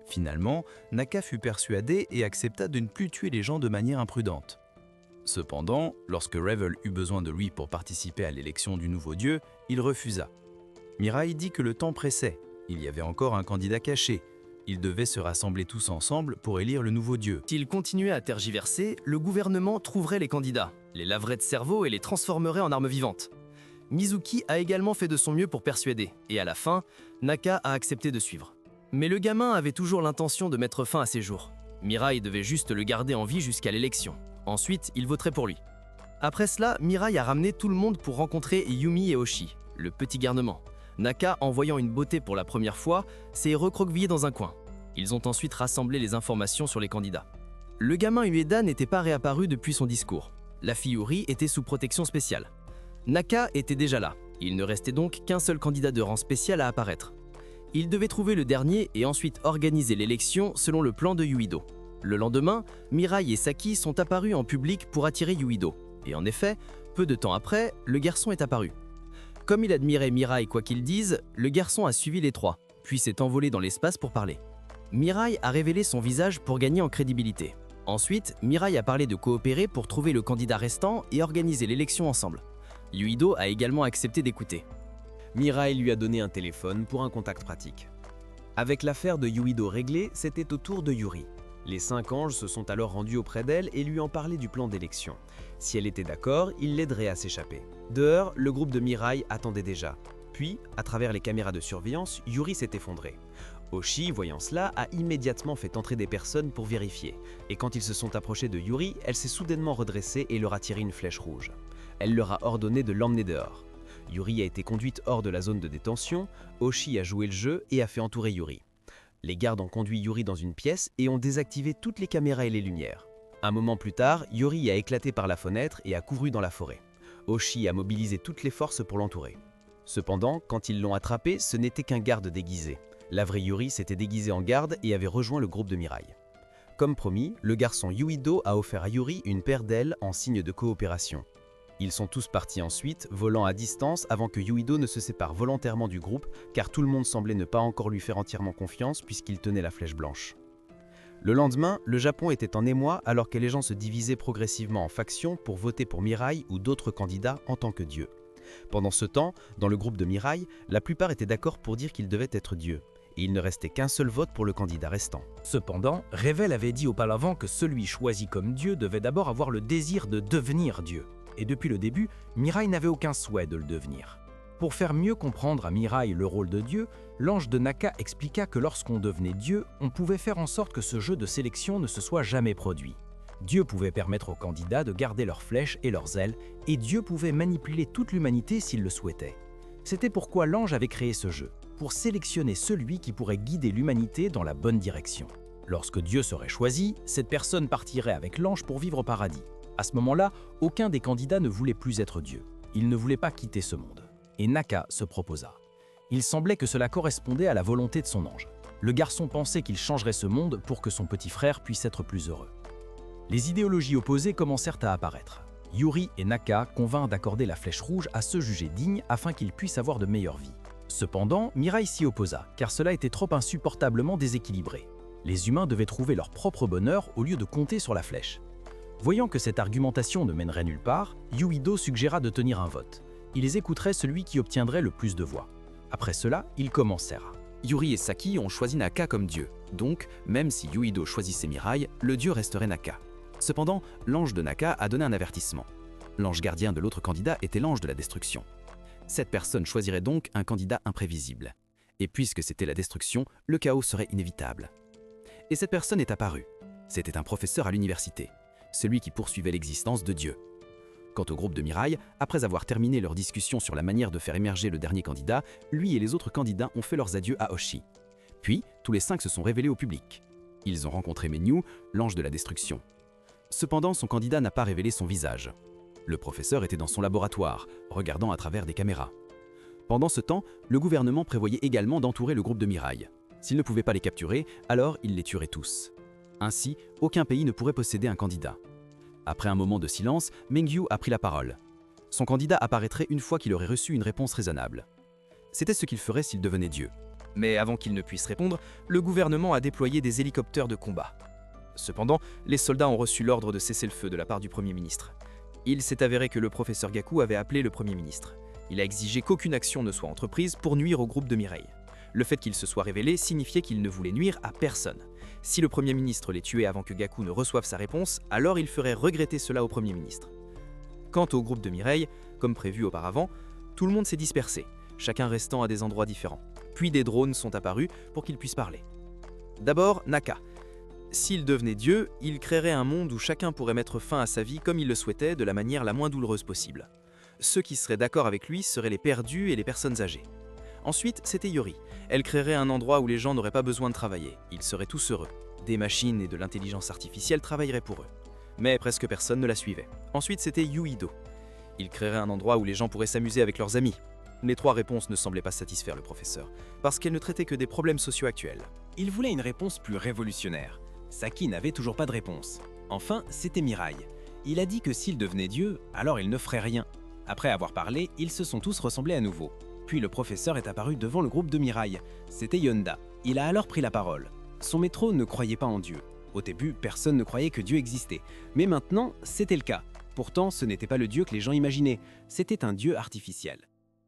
Finalement, Naka fut persuadé et accepta de ne plus tuer les gens de manière imprudente. Cependant, lorsque Revel eut besoin de lui pour participer à l'élection du nouveau dieu, il refusa. Mirai dit que le temps pressait, il y avait encore un candidat caché. Ils devaient se rassembler tous ensemble pour élire le nouveau dieu. S'il continuait à tergiverser, le gouvernement trouverait les candidats, les laverait de cerveau et les transformerait en armes vivantes. Mizuki a également fait de son mieux pour persuader, et à la fin, Naka a accepté de suivre. Mais le gamin avait toujours l'intention de mettre fin à ses jours. Mirai devait juste le garder en vie jusqu'à l'élection. Ensuite, il voterait pour lui. Après cela, Mirai a ramené tout le monde pour rencontrer Yumi et Oshi, le petit garnement. Naka, en voyant une beauté pour la première fois, s'est recroquevillé dans un coin. Ils ont ensuite rassemblé les informations sur les candidats. Le gamin Ueda n'était pas réapparu depuis son discours. La fille Yuri était sous protection spéciale. Naka était déjà là. Il ne restait donc qu'un seul candidat de rang spécial à apparaître. Il devait trouver le dernier et ensuite organiser l'élection selon le plan de Yuido. Le lendemain, Mirai et Saki sont apparus en public pour attirer Yuido. Et en effet, peu de temps après, le garçon est apparu. Comme il admirait Mirai quoi qu'il dise, le garçon a suivi les trois, puis s'est envolé dans l'espace pour parler. Mirai a révélé son visage pour gagner en crédibilité. Ensuite, Mirai a parlé de coopérer pour trouver le candidat restant et organiser l'élection ensemble. Yuido a également accepté d'écouter. Mirai lui a donné un téléphone pour un contact pratique. Avec l'affaire de Yuido réglée, c'était au tour de Yuri. Les 5 anges se sont alors rendus auprès d'elle et lui ont parlé du plan d'élection. Si elle était d'accord, il l'aiderait à s'échapper. Dehors, le groupe de Mirai attendait déjà. Puis, à travers les caméras de surveillance, Yuri s'est effondré. Oshi, voyant cela, a immédiatement fait entrer des personnes pour vérifier. Et quand ils se sont approchés de Yuri, elle s'est soudainement redressée et leur a tiré une flèche rouge. Elle leur a ordonné de l'emmener dehors. Yuri a été conduite hors de la zone de détention, Oshi a joué le jeu et a fait entourer Yuri. Les gardes ont conduit Yuri dans une pièce et ont désactivé toutes les caméras et les lumières. Un moment plus tard, Yuri a éclaté par la fenêtre et a couru dans la forêt. Oshi a mobilisé toutes les forces pour l'entourer. Cependant, quand ils l'ont attrapé, ce n'était qu'un garde déguisé. La vraie Yuri s'était déguisée en garde et avait rejoint le groupe de Mirai. Comme promis, le garçon Yuido a offert à Yuri une paire d'ailes en signe de coopération. Ils sont tous partis ensuite, volant à distance avant que Yuido ne se sépare volontairement du groupe, car tout le monde semblait ne pas encore lui faire entièrement confiance puisqu'il tenait la flèche blanche. Le lendemain, le Japon était en émoi alors que les gens se divisaient progressivement en factions pour voter pour Mirai ou d'autres candidats en tant que dieu. Pendant ce temps, dans le groupe de Mirai, la plupart étaient d'accord pour dire qu'il devait être dieu, et il ne restait qu'un seul vote pour le candidat restant. Cependant, Revel avait dit auparavant que celui choisi comme dieu devait d'abord avoir le désir de devenir dieu. Et depuis le début, Mirai n'avait aucun souhait de le devenir. Pour faire mieux comprendre à Mirai le rôle de dieu, l'ange de Naka expliqua que lorsqu'on devenait dieu, on pouvait faire en sorte que ce jeu de sélection ne se soit jamais produit. Dieu pouvait permettre aux candidats de garder leurs flèches et leurs ailes, et Dieu pouvait manipuler toute l'humanité s'il le souhaitait. C'était pourquoi l'ange avait créé ce jeu, pour sélectionner celui qui pourrait guider l'humanité dans la bonne direction. Lorsque Dieu serait choisi, cette personne partirait avec l'ange pour vivre au paradis. À ce moment-là, aucun des candidats ne voulait plus être Dieu. Il ne voulait pas quitter ce monde. Et Naka se proposa. Il semblait que cela correspondait à la volonté de son ange. Le garçon pensait qu'il changerait ce monde pour que son petit frère puisse être plus heureux. Les idéologies opposées commencèrent à apparaître. Yuri et Naka convinrent d'accorder la flèche rouge à ceux jugés dignes afin qu'ils puissent avoir de meilleures vies. Cependant, Mirai s'y opposa, car cela était trop insupportablement déséquilibré. Les humains devaient trouver leur propre bonheur au lieu de compter sur la flèche. Voyant que cette argumentation ne mènerait nulle part, Yuido suggéra de tenir un vote. Ils écouteraient celui qui obtiendrait le plus de voix. Après cela, ils commencèrent. Yuri et Saki ont choisi Naka comme dieu, donc même si Yuido choisissait Mirai, le dieu resterait Naka. Cependant, l'ange de Naka a donné un avertissement. L'ange gardien de l'autre candidat était l'ange de la destruction. Cette personne choisirait donc un candidat imprévisible. Et puisque c'était la destruction, le chaos serait inévitable. Et cette personne est apparue. C'était un professeur à l'université, celui qui poursuivait l'existence de Dieu. Quant au groupe de Mirai, après avoir terminé leur discussion sur la manière de faire émerger le dernier candidat, lui et les autres candidats ont fait leurs adieux à Oshi. Puis, tous les 5 se sont révélés au public. Ils ont rencontré Menyu, l'ange de la destruction. Cependant, son candidat n'a pas révélé son visage. Le professeur était dans son laboratoire, regardant à travers des caméras. Pendant ce temps, le gouvernement prévoyait également d'entourer le groupe de Mirai. S'il ne pouvait pas les capturer, alors il les tuerait tous. Ainsi, aucun pays ne pourrait posséder un candidat. Après un moment de silence, Mengyu a pris la parole. Son candidat apparaîtrait une fois qu'il aurait reçu une réponse raisonnable. C'était ce qu'il ferait s'il devenait Dieu. Mais avant qu'il ne puisse répondre, le gouvernement a déployé des hélicoptères de combat. Cependant, les soldats ont reçu l'ordre de cesser le feu de la part du Premier ministre. Il s'est avéré que le professeur Gaku avait appelé le Premier ministre. Il a exigé qu'aucune action ne soit entreprise pour nuire au groupe de Mirai. Le fait qu'il se soit révélé signifiait qu'il ne voulait nuire à personne. Si le Premier ministre les tuait avant que Gaku ne reçoive sa réponse, alors il ferait regretter cela au Premier ministre. Quant au groupe de Mirai, comme prévu auparavant, tout le monde s'est dispersé, chacun restant à des endroits différents. Puis des drones sont apparus pour qu'ils puissent parler. D'abord, Naka. S'il devenait Dieu, il créerait un monde où chacun pourrait mettre fin à sa vie comme il le souhaitait de la manière la moins douloureuse possible. Ceux qui seraient d'accord avec lui seraient les perdus et les personnes âgées. Ensuite, c'était Yori. Elle créerait un endroit où les gens n'auraient pas besoin de travailler. Ils seraient tous heureux. Des machines et de l'intelligence artificielle travailleraient pour eux. Mais presque personne ne la suivait. Ensuite, c'était Yuido. Il créerait un endroit où les gens pourraient s'amuser avec leurs amis. Les trois réponses ne semblaient pas satisfaire le professeur, parce qu'elles ne traitaient que des problèmes sociaux actuels. Il voulait une réponse plus révolutionnaire. Saki n'avait toujours pas de réponse. Enfin, c'était Mirai. Il a dit que s'il devenait Dieu, alors il ne ferait rien. Après avoir parlé, ils se sont tous ressemblés à nouveau. Puis le professeur est apparu devant le groupe de Mirai. C'était Yonda. Il a alors pris la parole. Son métro ne croyait pas en Dieu. Au début, personne ne croyait que Dieu existait. Mais maintenant, c'était le cas. Pourtant, ce n'était pas le Dieu que les gens imaginaient. C'était un Dieu artificiel.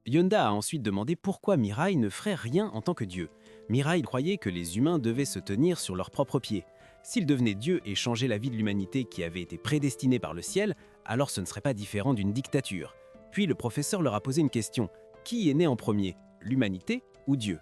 Yonda a ensuite demandé pourquoi Mirai ne ferait rien en tant que Dieu. Mirai croyait que les humains devaient se tenir sur leurs propres pieds. S'il devenait Dieu et changeait la vie de l'humanité qui avait été prédestinée par le ciel, alors ce ne serait pas différent d'une dictature. Puis le professeur leur a posé une question. Qui est né en premier, l'humanité ou Dieu?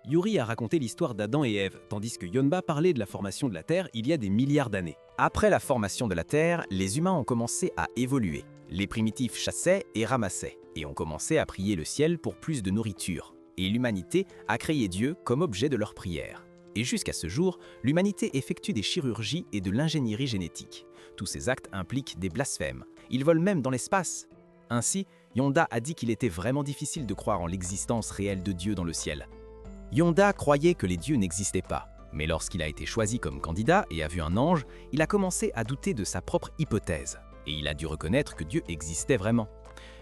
Yuri a raconté l'histoire d'Adam et Ève, tandis que Yonba parlait de la formation de la Terre il y a des milliards d'années. Après la formation de la Terre, les humains ont commencé à évoluer. Les primitifs chassaient et ramassaient, et ont commencé à prier le ciel pour plus de nourriture. Et l'humanité a créé Dieu comme objet de leur prière. Et jusqu'à ce jour, l'humanité effectue des chirurgies et de l'ingénierie génétique. Tous ces actes impliquent des blasphèmes. Ils volent même dans l'espace. Ainsi, Yonda a dit qu'il était vraiment difficile de croire en l'existence réelle de Dieu dans le ciel. Yonda croyait que les dieux n'existaient pas, mais lorsqu'il a été choisi comme candidat et a vu un ange, il a commencé à douter de sa propre hypothèse, et il a dû reconnaître que Dieu existait vraiment.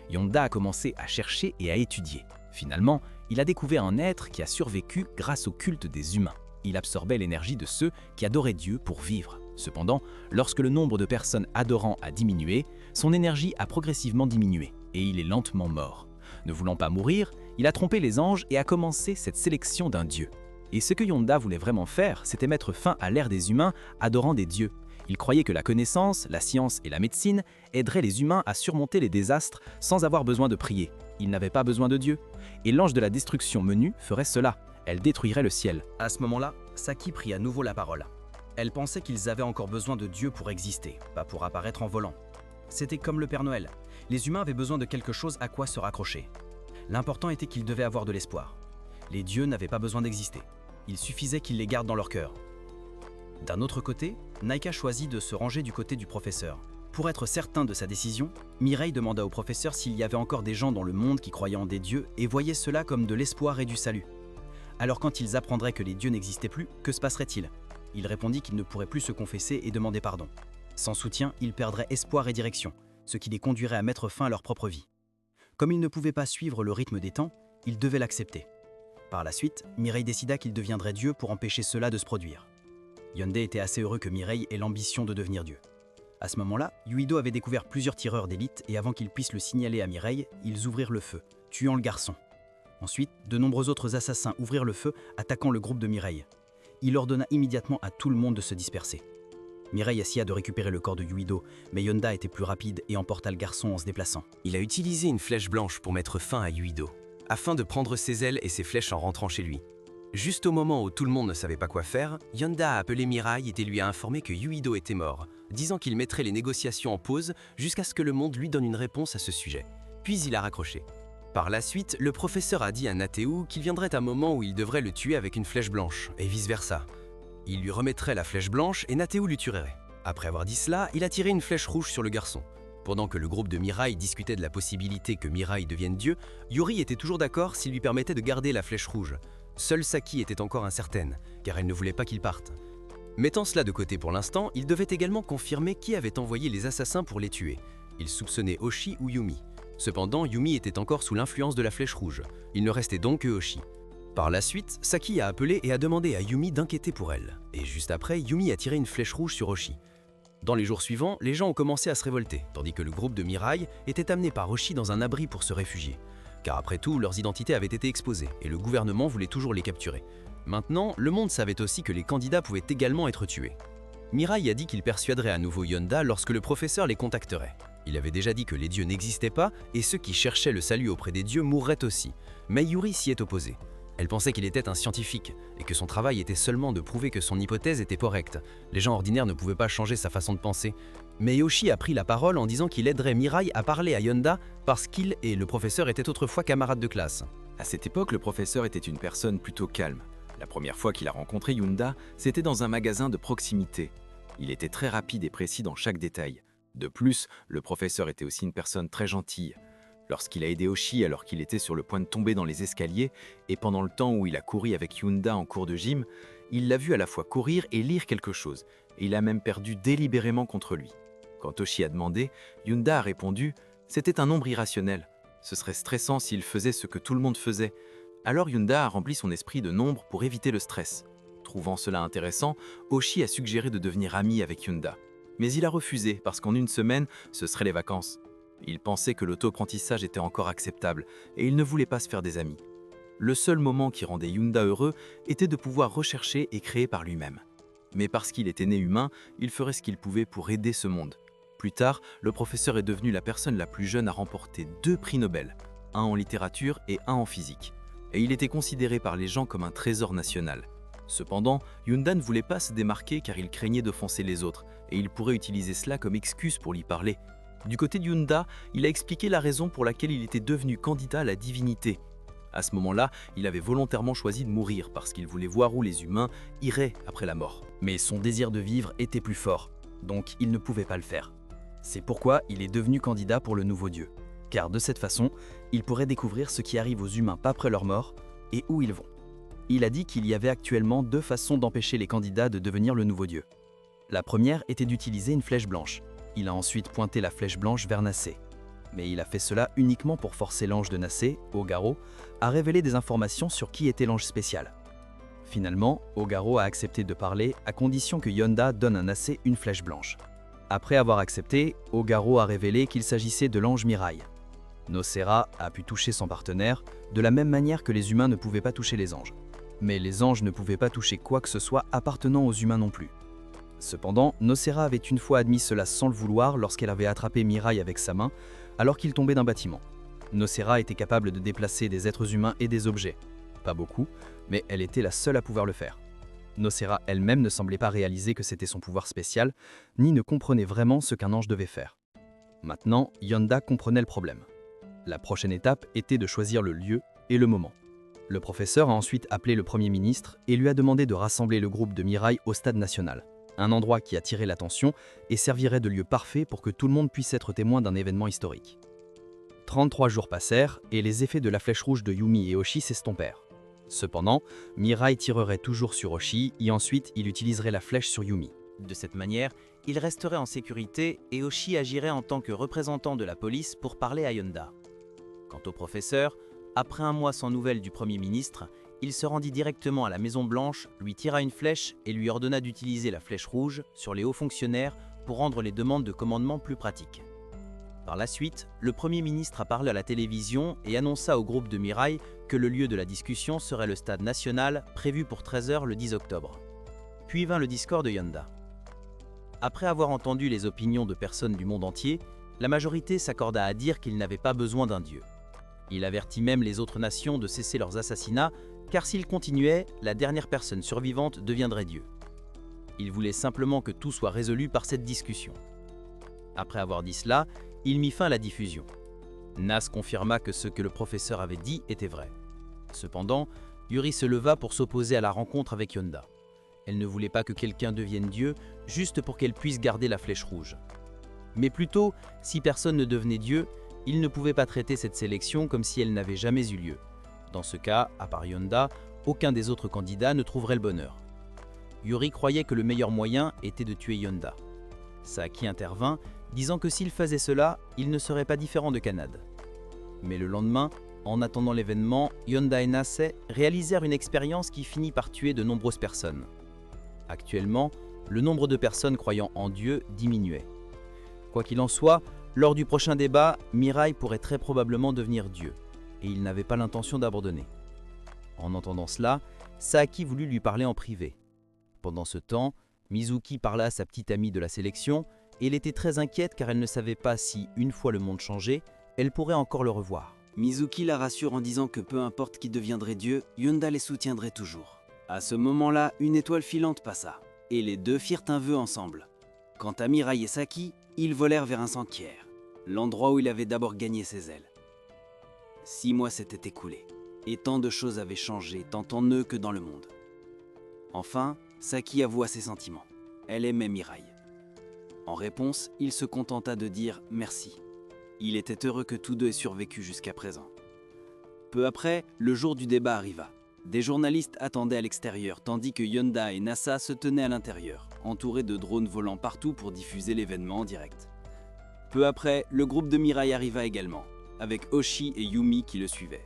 Yonda a commencé à chercher et à étudier. Finalement, il a découvert un être qui a survécu grâce au culte des humains. Il absorbait l'énergie de ceux qui adoraient Dieu pour vivre. Cependant, lorsque le nombre de personnes adorant a diminué, son énergie a progressivement diminué, et il est lentement mort. Ne voulant pas mourir, il a trompé les anges et a commencé cette sélection d'un dieu. Et ce que Yonda voulait vraiment faire, c'était mettre fin à l'ère des humains adorant des dieux. Il croyait que la connaissance, la science et la médecine aideraient les humains à surmonter les désastres sans avoir besoin de prier. Il n'avait pas besoin de Dieu. Et l'ange de la destruction Menu ferait cela. Elle détruirait le ciel. À ce moment-là, Saki prit à nouveau la parole. Elle pensait qu'ils avaient encore besoin de Dieu pour exister, pas pour apparaître en volant. C'était comme le Père Noël. Les humains avaient besoin de quelque chose à quoi se raccrocher. L'important était qu'ils devaient avoir de l'espoir. Les dieux n'avaient pas besoin d'exister. Il suffisait qu'ils les gardent dans leur cœur. D'un autre côté, Naika choisit de se ranger du côté du professeur. Pour être certain de sa décision, Mirai demanda au professeur s'il y avait encore des gens dans le monde qui croyaient en des dieux et voyaient cela comme de l'espoir et du salut. Alors quand ils apprendraient que les dieux n'existaient plus, que se passerait-il? Il répondit qu'ils ne pourraient plus se confesser et demander pardon. Sans soutien, ils perdraient espoir et direction, ce qui les conduirait à mettre fin à leur propre vie. Comme ils ne pouvaient pas suivre le rythme des temps, ils devaient l'accepter. Par la suite, Mirai décida qu'il deviendrait Dieu pour empêcher cela de se produire. Hyundai était assez heureux que Mirai ait l'ambition de devenir Dieu. À ce moment-là, Yuido avait découvert plusieurs tireurs d'élite et avant qu'ils puissent le signaler à Mirai, ils ouvrirent le feu, tuant le garçon. Ensuite, de nombreux autres assassins ouvrirent le feu, attaquant le groupe de Mirai. Il ordonna immédiatement à tout le monde de se disperser. Mirai essaya de récupérer le corps de Yuido, mais Yonda était plus rapide et emporta le garçon en se déplaçant. Il a utilisé une flèche blanche pour mettre fin à Yuido, afin de prendre ses ailes et ses flèches en rentrant chez lui. Juste au moment où tout le monde ne savait pas quoi faire, Yonda a appelé Mirai et lui a informé que Yuido était mort, disant qu'il mettrait les négociations en pause jusqu'à ce que le monde lui donne une réponse à ce sujet. Puis il a raccroché. Par la suite, le professeur a dit à Nateu qu'il viendrait un moment où il devrait le tuer avec une flèche blanche, et vice-versa. Il lui remettrait la flèche blanche et Nateu lui tuerait. Après avoir dit cela, il a tiré une flèche rouge sur le garçon. Pendant que le groupe de Mirai discutait de la possibilité que Mirai devienne dieu, Yuri était toujours d'accord s'il lui permettait de garder la flèche rouge. Seule Saki était encore incertaine, car elle ne voulait pas qu'il parte. Mettant cela de côté pour l'instant, il devait également confirmer qui avait envoyé les assassins pour les tuer. Il soupçonnait Oshi ou Yumi. Cependant, Yumi était encore sous l'influence de la flèche rouge. Il ne restait donc que Oshi. Par la suite, Saki a appelé et a demandé à Yumi d'inquiéter pour elle. Et juste après, Yumi a tiré une flèche rouge sur Oshi. Dans les jours suivants, les gens ont commencé à se révolter, tandis que le groupe de Mirai était amené par Oshi dans un abri pour se réfugier. Car après tout, leurs identités avaient été exposées, et le gouvernement voulait toujours les capturer. Maintenant, le monde savait aussi que les candidats pouvaient également être tués. Mirai a dit qu'il persuaderait à nouveau Yonda lorsque le professeur les contacterait. Il avait déjà dit que les dieux n'existaient pas, et ceux qui cherchaient le salut auprès des dieux mourraient aussi. Mais Yuri s'y est opposée. Elle pensait qu'il était un scientifique, et que son travail était seulement de prouver que son hypothèse était correcte. Les gens ordinaires ne pouvaient pas changer sa façon de penser. Mais Yoshi a pris la parole en disant qu'il aiderait Mirai à parler à Yonda parce qu'il et le professeur étaient autrefois camarades de classe. À cette époque, le professeur était une personne plutôt calme. La première fois qu'il a rencontré Yonda, c'était dans un magasin de proximité. Il était très rapide et précis dans chaque détail. De plus, le professeur était aussi une personne très gentille. Lorsqu'il a aidé Oshi alors qu'il était sur le point de tomber dans les escaliers, et pendant le temps où il a couru avec Yonda en cours de gym, il l'a vu à la fois courir et lire quelque chose, et il a même perdu délibérément contre lui. Quand Oshi a demandé, Yonda a répondu « C'était un nombre irrationnel. Ce serait stressant s'il faisait ce que tout le monde faisait. » Alors Yonda a rempli son esprit de nombres pour éviter le stress. Trouvant cela intéressant, Oshi a suggéré de devenir ami avec Yonda. Mais il a refusé parce qu'en une semaine, ce seraient les vacances. Il pensait que l'auto-apprentissage était encore acceptable et il ne voulait pas se faire des amis. Le seul moment qui rendait Yonda heureux était de pouvoir rechercher et créer par lui-même. Mais parce qu'il était né humain, il ferait ce qu'il pouvait pour aider ce monde. Plus tard, le professeur est devenu la personne la plus jeune à remporter 2 prix Nobel, un en littérature et un en physique. Et il était considéré par les gens comme un trésor national. Cependant, Yonda ne voulait pas se démarquer car il craignait d'offenser les autres, et il pourrait utiliser cela comme excuse pour lui parler. Du côté de Yonda, il a expliqué la raison pour laquelle il était devenu candidat à la divinité. À ce moment-là, il avait volontairement choisi de mourir parce qu'il voulait voir où les humains iraient après la mort. Mais son désir de vivre était plus fort, donc il ne pouvait pas le faire. C'est pourquoi il est devenu candidat pour le nouveau dieu. Car de cette façon, il pourrait découvrir ce qui arrive aux humains après leur mort et où ils vont. Il a dit qu'il y avait actuellement 2 façons d'empêcher les candidats de devenir le nouveau dieu. La première était d'utiliser une flèche blanche. Il a ensuite pointé la flèche blanche vers Nassé. Mais il a fait cela uniquement pour forcer l'ange de Nassé, Ogaro, à révéler des informations sur qui était l'ange spécial. Finalement, Ogaro a accepté de parler à condition que Yonda donne à Nassé une flèche blanche. Après avoir accepté, Ogaro a révélé qu'il s'agissait de l'ange Mirai. Nocera a pu toucher son partenaire de la même manière que les humains ne pouvaient pas toucher les anges. Mais les anges ne pouvaient pas toucher quoi que ce soit appartenant aux humains non plus. Cependant, Nocera avait une fois admis cela sans le vouloir lorsqu'elle avait attrapé Mirai avec sa main, alors qu'il tombait d'un bâtiment. Nocera était capable de déplacer des êtres humains et des objets. Pas beaucoup, mais elle était la seule à pouvoir le faire. Nocera elle-même ne semblait pas réaliser que c'était son pouvoir spécial, ni ne comprenait vraiment ce qu'un ange devait faire. Maintenant, Yonda comprenait le problème. La prochaine étape était de choisir le lieu et le moment. Le professeur a ensuite appelé le Premier ministre et lui a demandé de rassembler le groupe de Mirai au stade national, un endroit qui attirait l'attention et servirait de lieu parfait pour que tout le monde puisse être témoin d'un événement historique. 33 jours passèrent et les effets de la flèche rouge de Yumi et Oshi s'estompèrent. Cependant, Mirai tirerait toujours sur Oshi et ensuite il utiliserait la flèche sur Yumi. De cette manière, il resterait en sécurité et Oshi agirait en tant que représentant de la police pour parler à Yonda. Quant au professeur, après un mois sans nouvelles du Premier ministre, il se rendit directement à la Maison Blanche, lui tira une flèche et lui ordonna d'utiliser la flèche rouge sur les hauts fonctionnaires pour rendre les demandes de commandement plus pratiques. Par la suite, le Premier ministre a parlé à la télévision et annonça au groupe de Mirai que le lieu de la discussion serait le stade national prévu pour 13 h le 10 octobre. Puis vint le discours de Yonda. Après avoir entendu les opinions de personnes du monde entier, la majorité s'accorda à dire qu'il n'avait pas besoin d'un dieu. Il avertit même les autres nations de cesser leurs assassinats, car s'ils continuaient, la dernière personne survivante deviendrait Dieu. Il voulait simplement que tout soit résolu par cette discussion. Après avoir dit cela, il mit fin à la diffusion. Nas confirma que ce que le professeur avait dit était vrai. Cependant, Yuri se leva pour s'opposer à la rencontre avec Yonda. Elle ne voulait pas que quelqu'un devienne Dieu juste pour qu'elle puisse garder la flèche rouge. Mais plutôt, si personne ne devenait dieu, il ne pouvait pas traiter cette sélection comme si elle n'avait jamais eu lieu. Dans ce cas, à part Yonda, aucun des autres candidats ne trouverait le bonheur. Yuri croyait que le meilleur moyen était de tuer Yonda. Saki intervint, disant que s'il faisait cela, il ne serait pas différent de Kanade. Mais le lendemain, en attendant l'événement, Yonda et Nase réalisèrent une expérience qui finit par tuer de nombreuses personnes. Actuellement, le nombre de personnes croyant en Dieu diminuait. Quoi qu'il en soit, lors du prochain débat, Mirai pourrait très probablement devenir Dieu, et il n'avait pas l'intention d'abandonner. En entendant cela, Saki voulut lui parler en privé. Pendant ce temps, Mizuki parla à sa petite amie de la sélection, et elle était très inquiète car elle ne savait pas si, une fois le monde changé, elle pourrait encore le revoir. Mizuki la rassure en disant que peu importe qui deviendrait Dieu, Yonda les soutiendrait toujours. À ce moment-là, une étoile filante passa, et les deux firent un vœu ensemble. Quant à Mirai et Saki, ils volèrent vers un sanctuaire, l'endroit où il avait d'abord gagné ses ailes. 6 mois s'étaient écoulés, et tant de choses avaient changé, tant en eux que dans le monde. Enfin, Saki avoua ses sentiments. Elle aimait Mirai. En réponse, il se contenta de dire merci. Il était heureux que tous deux aient survécu jusqu'à présent. Peu après, le jour du débat arriva. Des journalistes attendaient à l'extérieur, tandis que Yonda et Nasa se tenaient à l'intérieur, entourés de drones volant partout pour diffuser l'événement en direct. Peu après, le groupe de Mirai arriva également, avec Oshi et Yumi qui le suivaient.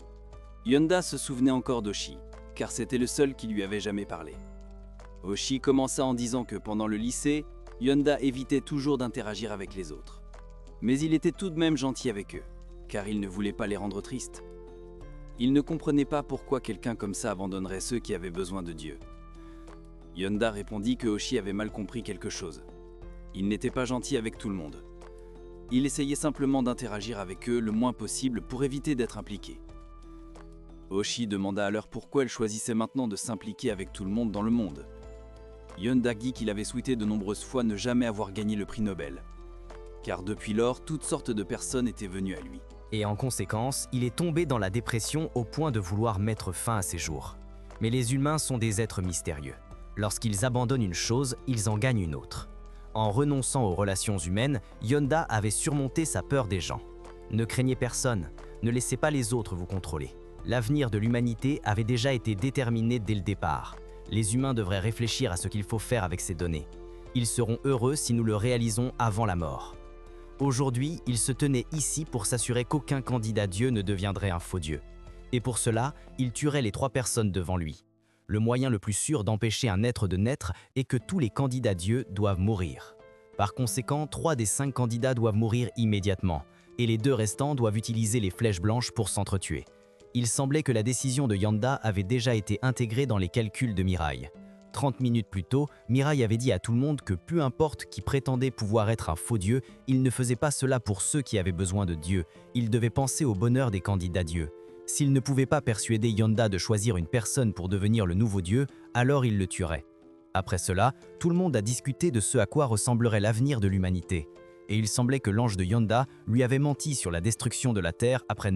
Yonda se souvenait encore d'Oshi, car c'était le seul qui lui avait jamais parlé. Oshi commença en disant que pendant le lycée, Yonda évitait toujours d'interagir avec les autres. Mais il était tout de même gentil avec eux, car il ne voulait pas les rendre tristes. Il ne comprenait pas pourquoi quelqu'un comme ça abandonnerait ceux qui avaient besoin de Dieu. Yonda répondit que Oshi avait mal compris quelque chose. Il n'était pas gentil avec tout le monde. Il essayait simplement d'interagir avec eux le moins possible pour éviter d'être impliqué. Oshi demanda alors pourquoi elle choisissait maintenant de s'impliquer avec tout le monde dans le monde. Yonda dit qu'il avait souhaité de nombreuses fois ne jamais avoir gagné le prix Nobel. Car depuis lors, toutes sortes de personnes étaient venues à lui. Et en conséquence, il est tombé dans la dépression au point de vouloir mettre fin à ses jours. Mais les humains sont des êtres mystérieux. Lorsqu'ils abandonnent une chose, ils en gagnent une autre. En renonçant aux relations humaines, Yonda avait surmonté sa peur des gens. Ne craignez personne, ne laissez pas les autres vous contrôler. L'avenir de l'humanité avait déjà été déterminé dès le départ. Les humains devraient réfléchir à ce qu'il faut faire avec ces données. Ils seront heureux si nous le réalisons avant la mort. Aujourd'hui, il se tenait ici pour s'assurer qu'aucun candidat Dieu ne deviendrait un faux Dieu. Et pour cela, il tuerait les 3 personnes devant lui. Le moyen le plus sûr d'empêcher un être de naître est que tous les candidats Dieu doivent mourir. Par conséquent, 3 des 5 candidats doivent mourir immédiatement, et les 2 restants doivent utiliser les flèches blanches pour s'entretuer. Il semblait que la décision de Yonda avait déjà été intégrée dans les calculs de Mirai. 30 minutes plus tôt, Mirai avait dit à tout le monde que peu importe qui prétendait pouvoir être un faux Dieu, il ne faisait pas cela pour ceux qui avaient besoin de Dieu, il devait penser au bonheur des candidats Dieu. S'il ne pouvait pas persuader Yonda de choisir une personne pour devenir le nouveau Dieu, alors il le tuerait. Après cela, tout le monde a discuté de ce à quoi ressemblerait l'avenir de l'humanité. Et il semblait que l'ange de Yonda lui avait menti sur la destruction de la Terre après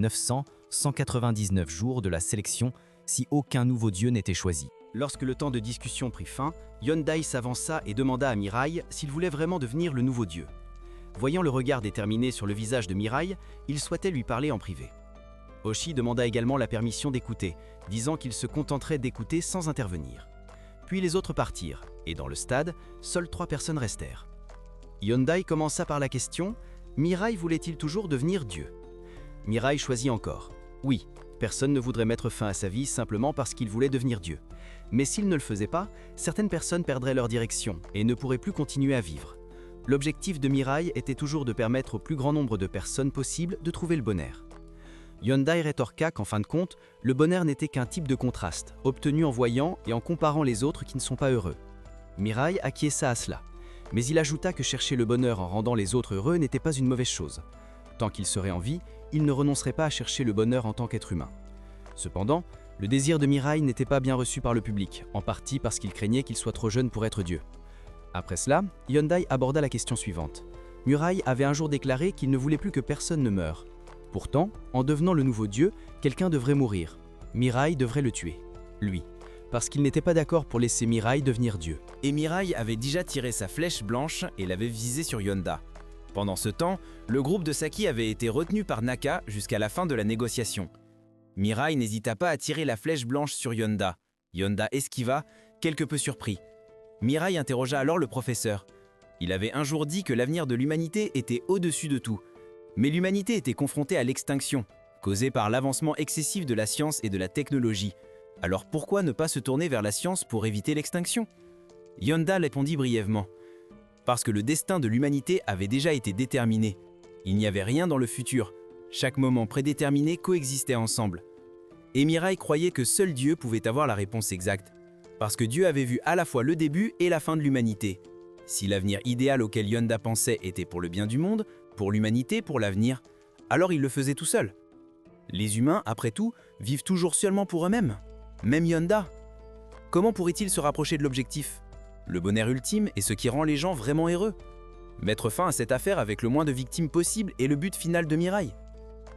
199 jours de la sélection si aucun nouveau Dieu n'était choisi. Lorsque le temps de discussion prit fin, Yonda s'avança et demanda à Mirai s'il voulait vraiment devenir le nouveau Dieu. Voyant le regard déterminé sur le visage de Mirai, il souhaitait lui parler en privé. Oshi demanda également la permission d'écouter, disant qu'il se contenterait d'écouter sans intervenir. Puis les autres partirent, et dans le stade, seules 3 personnes restèrent. Yonda commença par la question « Mirai voulait-il toujours devenir Dieu ?» Mirai choisit encore « Oui, personne ne voudrait mettre fin à sa vie simplement parce qu'il voulait devenir Dieu. Mais s'il ne le faisait pas, certaines personnes perdraient leur direction et ne pourraient plus continuer à vivre. L'objectif de Mirai était toujours de permettre au plus grand nombre de personnes possible de trouver le bonheur. » Yonda rétorqua qu'en fin de compte, le bonheur n'était qu'un type de contraste, obtenu en voyant et en comparant les autres qui ne sont pas heureux. Mirai acquiesça à cela, mais il ajouta que chercher le bonheur en rendant les autres heureux n'était pas une mauvaise chose. Tant qu'il serait en vie, il ne renoncerait pas à chercher le bonheur en tant qu'être humain. Cependant, le désir de Mirai n'était pas bien reçu par le public, en partie parce qu'il craignait qu'il soit trop jeune pour être Dieu. Après cela, Yonda aborda la question suivante. Mirai avait un jour déclaré qu'il ne voulait plus que personne ne meure. Pourtant, en devenant le nouveau Dieu, quelqu'un devrait mourir. Mirai devrait le tuer, lui, parce qu'il n'était pas d'accord pour laisser Mirai devenir Dieu. Et Mirai avait déjà tiré sa flèche blanche et l'avait visée sur Yonda. Pendant ce temps, le groupe de Saki avait été retenu par Naka jusqu'à la fin de la négociation. Mirai n'hésita pas à tirer la flèche blanche sur Yonda. Yonda esquiva, quelque peu surpris. Mirai interrogea alors le professeur. Il avait un jour dit que l'avenir de l'humanité était au-dessus de tout. Mais l'humanité était confrontée à l'extinction, causée par l'avancement excessif de la science et de la technologie. Alors pourquoi ne pas se tourner vers la science pour éviter l'extinction? Yonda répondit brièvement. Parce que le destin de l'humanité avait déjà été déterminé. Il n'y avait rien dans le futur. Chaque moment prédéterminé coexistait ensemble. Et Mirai croyait que seul Dieu pouvait avoir la réponse exacte. Parce que Dieu avait vu à la fois le début et la fin de l'humanité. Si l'avenir idéal auquel Yonda pensait était pour le bien du monde, pour l'humanité, pour l'avenir, alors il le faisait tout seul. Les humains, après tout, vivent toujours seulement pour eux-mêmes. Même Yonda. Comment pourrait-il se rapprocher de l'objectif? Le bonheur ultime est ce qui rend les gens vraiment heureux. Mettre fin à cette affaire avec le moins de victimes possible est le but final de Mirai.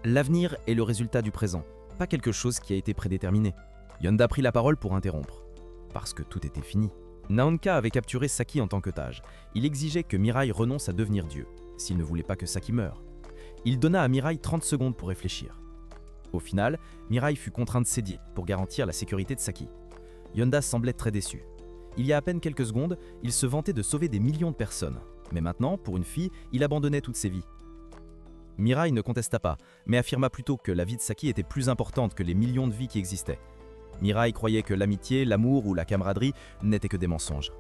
L'avenir est le résultat du présent, pas quelque chose qui a été prédéterminé. Yonda prit la parole pour interrompre. Parce que tout était fini. Naonka avait capturé Saki en tant qu'otage. Il exigeait que Mirai renonce à devenir Dieu, s'il ne voulait pas que Saki meure. Il donna à Mirai 30 secondes pour réfléchir. Au final, Mirai fut contraint de céder pour garantir la sécurité de Saki. Yonda semblait très déçu. Il y a à peine quelques secondes, il se vantait de sauver des millions de personnes. Mais maintenant, pour une fille, il abandonnait toutes ses vies. Mirai ne contesta pas, mais affirma plutôt que la vie de Saki était plus importante que les millions de vies qui existaient. Mirai croyait que l'amitié, l'amour ou la camaraderie n'étaient que des mensonges.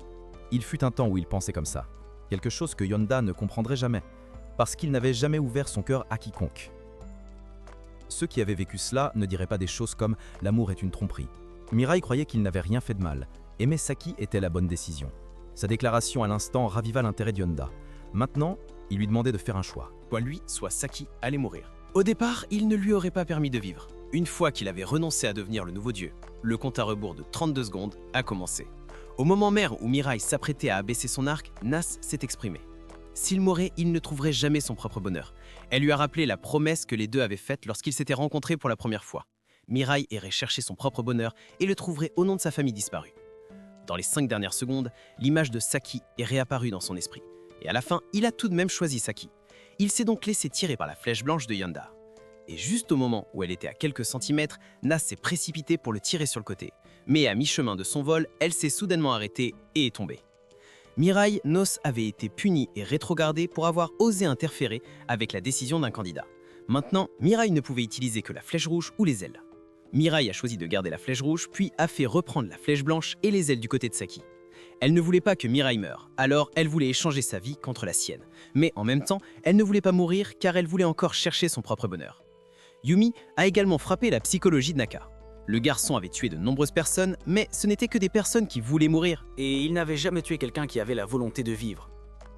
Il fut un temps où il pensait comme ça, quelque chose que Yonda ne comprendrait jamais, parce qu'il n'avait jamais ouvert son cœur à quiconque. Ceux qui avaient vécu cela ne diraient pas des choses comme « l'amour est une tromperie ». Mirai croyait qu'il n'avait rien fait de mal. Aimer Saki était la bonne décision. Sa déclaration à l'instant raviva l'intérêt de Yonda. Maintenant, il lui demandait de faire un choix. Soit lui, soit Saki allait mourir. Au départ, il ne lui aurait pas permis de vivre. Une fois qu'il avait renoncé à devenir le nouveau dieu, le compte à rebours de 32 secondes a commencé. Au moment même où Mirai s'apprêtait à abaisser son arc, Nas s'est exprimé. S'il mourait, il ne trouverait jamais son propre bonheur. Elle lui a rappelé la promesse que les deux avaient faite lorsqu'ils s'étaient rencontrés pour la première fois. Mirai irait chercher son propre bonheur et le trouverait au nom de sa famille disparue. Dans les 5 dernières secondes, l'image de Saki est réapparue dans son esprit. Et à la fin, il a tout de même choisi Saki. Il s'est donc laissé tirer par la flèche blanche de Yonda. Et juste au moment où elle était à quelques centimètres, Nas s'est précipitée pour le tirer sur le côté. Mais à mi-chemin de son vol, elle s'est soudainement arrêtée et est tombée. Mirai, Nos avait été puni et rétrogradé pour avoir osé interférer avec la décision d'un candidat. Maintenant, Mirai ne pouvait utiliser que la flèche rouge ou les ailes. Mirai a choisi de garder la flèche rouge, puis a fait reprendre la flèche blanche et les ailes du côté de Saki. Elle ne voulait pas que Mirai meure, alors elle voulait échanger sa vie contre la sienne. Mais en même temps, elle ne voulait pas mourir car elle voulait encore chercher son propre bonheur. Yumi a également frappé la psychologie de Naka. Le garçon avait tué de nombreuses personnes, mais ce n'étaient que des personnes qui voulaient mourir. Et il n'avait jamais tué quelqu'un qui avait la volonté de vivre.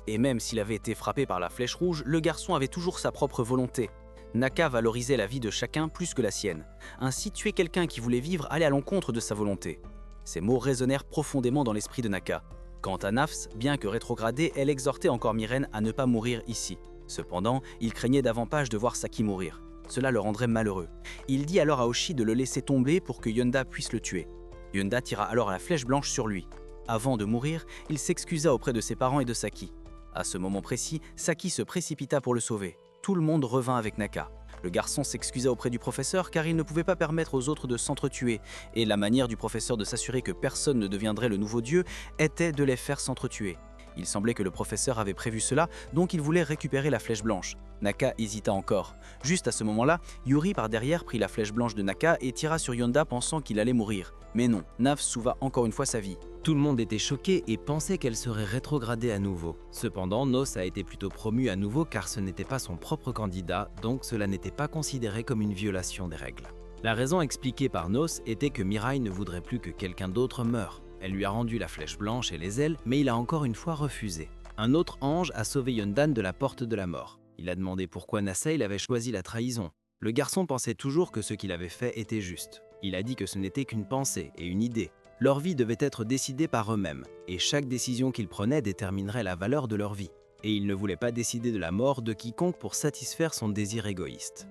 Et même s'il avait été frappé par la flèche rouge, le garçon avait toujours sa propre volonté. Naka valorisait la vie de chacun plus que la sienne. Ainsi, tuer quelqu'un qui voulait vivre allait à l'encontre de sa volonté. Ces mots résonnèrent profondément dans l'esprit de Naka. Quant à Nafs, bien que rétrogradée, elle exhortait encore Miren à ne pas mourir ici. Cependant, il craignait davantage de voir Saki mourir. Cela le rendrait malheureux. Il dit alors à Oshi de le laisser tomber pour que Yonda puisse le tuer. Yonda tira alors la flèche blanche sur lui. Avant de mourir, il s'excusa auprès de ses parents et de Saki. À ce moment précis, Saki se précipita pour le sauver. Tout le monde revint avec Naka. Le garçon s'excusa auprès du professeur car il ne pouvait pas permettre aux autres de s'entretuer, et la manière du professeur de s'assurer que personne ne deviendrait le nouveau dieu était de les faire s'entretuer. Il semblait que le professeur avait prévu cela, donc il voulait récupérer la flèche blanche. Naka hésita encore. Juste à ce moment-là, Yuri par derrière prit la flèche blanche de Naka et tira sur Yonda pensant qu'il allait mourir. Mais non, Naf sauva encore une fois sa vie. Tout le monde était choqué et pensait qu'elle serait rétrogradée à nouveau. Cependant, Nos a été plutôt promu à nouveau car ce n'était pas son propre candidat, donc cela n'était pas considéré comme une violation des règles. La raison expliquée par Nos était que Mirai ne voudrait plus que quelqu'un d'autre meure. Elle lui a rendu la flèche blanche et les ailes, mais il a encore une fois refusé. Un autre ange a sauvé Yondan de la porte de la mort. Il a demandé pourquoi Naseil avait choisi la trahison. Le garçon pensait toujours que ce qu'il avait fait était juste. Il a dit que ce n'était qu'une pensée et une idée. Leur vie devait être décidée par eux-mêmes, et chaque décision qu'ils prenaient déterminerait la valeur de leur vie. Et il ne voulait pas décider de la mort de quiconque pour satisfaire son désir égoïste.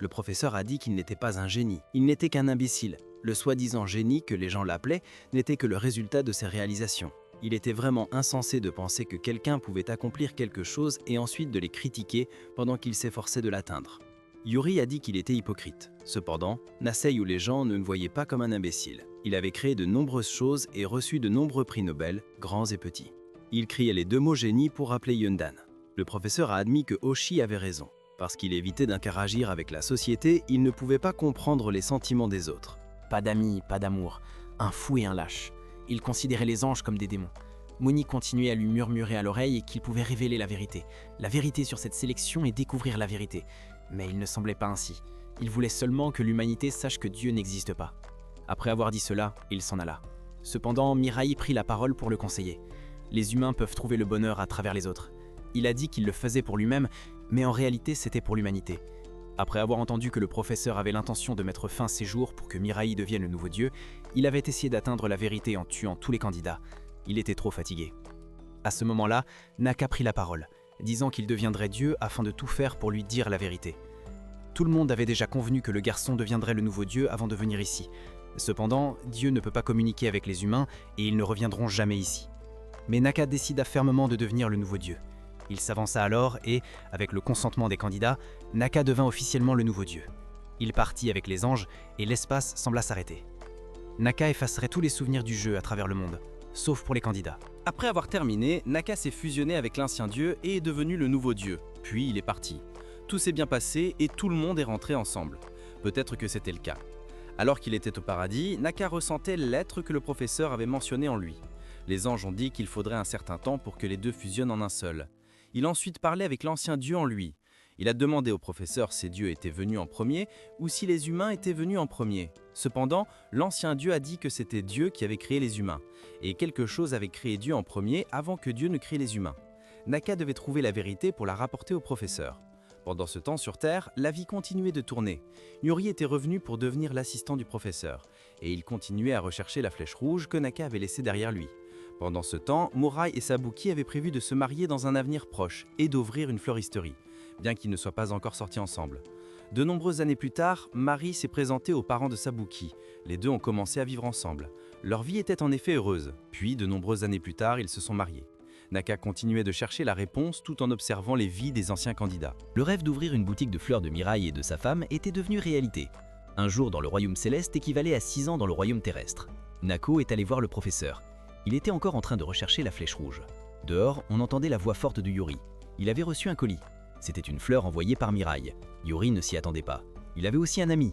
Le professeur a dit qu'il n'était pas un génie, il n'était qu'un imbécile. Le soi-disant génie que les gens l'appelaient n'était que le résultat de ses réalisations. Il était vraiment insensé de penser que quelqu'un pouvait accomplir quelque chose et ensuite de les critiquer pendant qu'il s'efforçait de l'atteindre. Yuri a dit qu'il était hypocrite. Cependant, n'essaye où les gens ne le voyaient pas comme un imbécile. Il avait créé de nombreuses choses et reçu de nombreux prix Nobel, grands et petits. Il criait les deux mots génie pour rappeler Yundan. Le professeur a admis que Hoshi avait raison. Parce qu'il évitait d'interagir avec la société, il ne pouvait pas comprendre les sentiments des autres. Pas d'amis, pas d'amour, un fou et un lâche. Il considérait les anges comme des démons. Moni continuait à lui murmurer à l'oreille qu'il pouvait révéler la vérité sur cette sélection et découvrir la vérité. Mais il ne semblait pas ainsi. Il voulait seulement que l'humanité sache que Dieu n'existe pas. Après avoir dit cela, il s'en alla. Cependant, Mirai prit la parole pour le conseiller. Les humains peuvent trouver le bonheur à travers les autres. Il a dit qu'il le faisait pour lui-même, mais en réalité c'était pour l'humanité. Après avoir entendu que le professeur avait l'intention de mettre fin à ses jours pour que Mirai devienne le nouveau dieu, il avait essayé d'atteindre la vérité en tuant tous les candidats. Il était trop fatigué. À ce moment-là, Naka prit la parole, disant qu'il deviendrait dieu afin de tout faire pour lui dire la vérité. Tout le monde avait déjà convenu que le garçon deviendrait le nouveau dieu avant de venir ici. Cependant, Dieu ne peut pas communiquer avec les humains et ils ne reviendront jamais ici. Mais Naka décida fermement de devenir le nouveau dieu. Il s'avança alors et, avec le consentement des candidats, Naka devint officiellement le nouveau dieu. Il partit avec les anges et l'espace sembla s'arrêter. Naka effacerait tous les souvenirs du jeu à travers le monde, sauf pour les candidats. Après avoir terminé, Naka s'est fusionné avec l'ancien dieu et est devenu le nouveau dieu. Puis il est parti. Tout s'est bien passé et tout le monde est rentré ensemble. Peut-être que c'était le cas. Alors qu'il était au paradis, Naka ressentait l'être que le professeur avait mentionné en lui. Les anges ont dit qu'il faudrait un certain temps pour que les deux fusionnent en un seul. Il a ensuite parlé avec l'ancien dieu en lui. Il a demandé au professeur si Dieu était venu en premier ou si les humains étaient venus en premier. Cependant, l'ancien dieu a dit que c'était Dieu qui avait créé les humains, et quelque chose avait créé Dieu en premier avant que Dieu ne crée les humains. Naka devait trouver la vérité pour la rapporter au professeur. Pendant ce temps sur Terre, la vie continuait de tourner. Yuri était revenu pour devenir l'assistant du professeur, et il continuait à rechercher la flèche rouge que Naka avait laissée derrière lui. Pendant ce temps, Murai et Sabuki avaient prévu de se marier dans un avenir proche et d'ouvrir une fleuristerie, bien qu'ils ne soient pas encore sortis ensemble. De nombreuses années plus tard, Mari s'est présentée aux parents de Sabuki. Les deux ont commencé à vivre ensemble. Leur vie était en effet heureuse. Puis, de nombreuses années plus tard, ils se sont mariés. Naka continuait de chercher la réponse tout en observant les vies des anciens candidats. Le rêve d'ouvrir une boutique de fleurs de Mirai et de sa femme était devenu réalité. Un jour dans le royaume céleste équivalait à 6 ans dans le royaume terrestre. Nako est allé voir le professeur. Il était encore en train de rechercher la flèche rouge. Dehors, on entendait la voix forte de Yuri. Il avait reçu un colis. C'était une fleur envoyée par Mirai. Yuri ne s'y attendait pas. Il avait aussi un ami.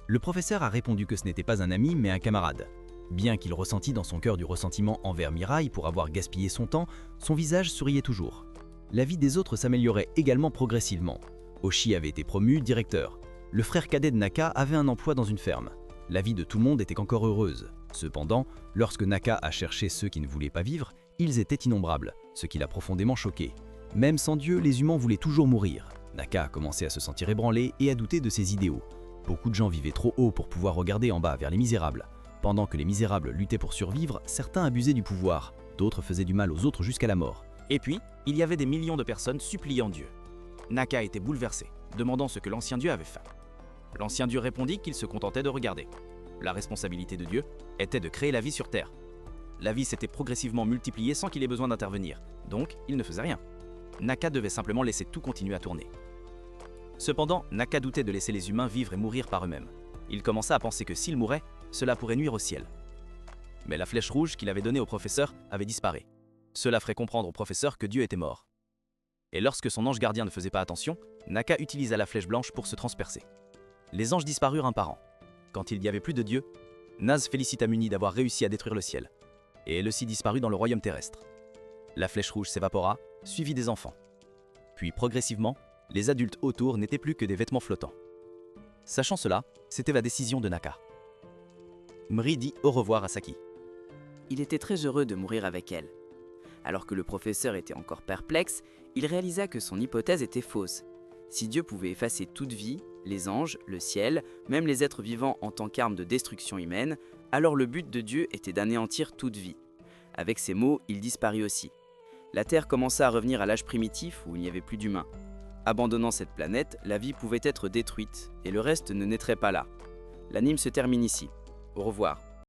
Le professeur a répondu que ce n'était pas un ami mais un camarade. Bien qu'il ressentît dans son cœur du ressentiment envers Mirai pour avoir gaspillé son temps, son visage souriait toujours. La vie des autres s'améliorait également progressivement. Hoshi avait été promu directeur. Le frère cadet de Naka avait un emploi dans une ferme. La vie de tout le monde était encore heureuse. Cependant, lorsque Naka a cherché ceux qui ne voulaient pas vivre, ils étaient innombrables, ce qui l'a profondément choqué. Même sans Dieu, les humains voulaient toujours mourir. Naka a commencé à se sentir ébranlé et à douter de ses idéaux. Beaucoup de gens vivaient trop haut pour pouvoir regarder en bas vers les misérables. Pendant que les misérables luttaient pour survivre, certains abusaient du pouvoir, d'autres faisaient du mal aux autres jusqu'à la mort. Et puis, il y avait des millions de personnes suppliant Dieu. Naka était bouleversé, demandant ce que l'ancien Dieu avait fait. L'ancien Dieu répondit qu'il se contentait de regarder. La responsabilité de Dieu était de créer la vie sur Terre. La vie s'était progressivement multipliée sans qu'il ait besoin d'intervenir, donc il ne faisait rien. Naka devait simplement laisser tout continuer à tourner. Cependant, Naka doutait de laisser les humains vivre et mourir par eux-mêmes. Il commença à penser que s'ils mouraient, cela pourrait nuire au ciel. Mais la flèche rouge qu'il avait donnée au professeur avait disparu. Cela ferait comprendre au professeur que Dieu était mort. Et lorsque son ange gardien ne faisait pas attention, Naka utilisa la flèche blanche pour se transpercer. Les anges disparurent un par un. Quand il n'y avait plus de Dieu, Naz félicita Muni d'avoir réussi à détruire le ciel. Et elle aussi disparut dans le royaume terrestre. La flèche rouge s'évapora, suivie des enfants. Puis progressivement, les adultes autour n'étaient plus que des vêtements flottants. Sachant cela, c'était la décision de Naka. Mri dit au revoir à Saki. Il était très heureux de mourir avec elle. Alors que le professeur était encore perplexe, il réalisa que son hypothèse était fausse. Si Dieu pouvait effacer toute vie, les anges, le ciel, même les êtres vivants en tant qu'arme de destruction humaine, alors le but de Dieu était d'anéantir toute vie. Avec ces mots, il disparut aussi. La Terre commença à revenir à l'âge primitif où il n'y avait plus d'humains. Abandonnant cette planète, la vie pouvait être détruite, et le reste ne naîtrait pas là. L'anime se termine ici. Au revoir.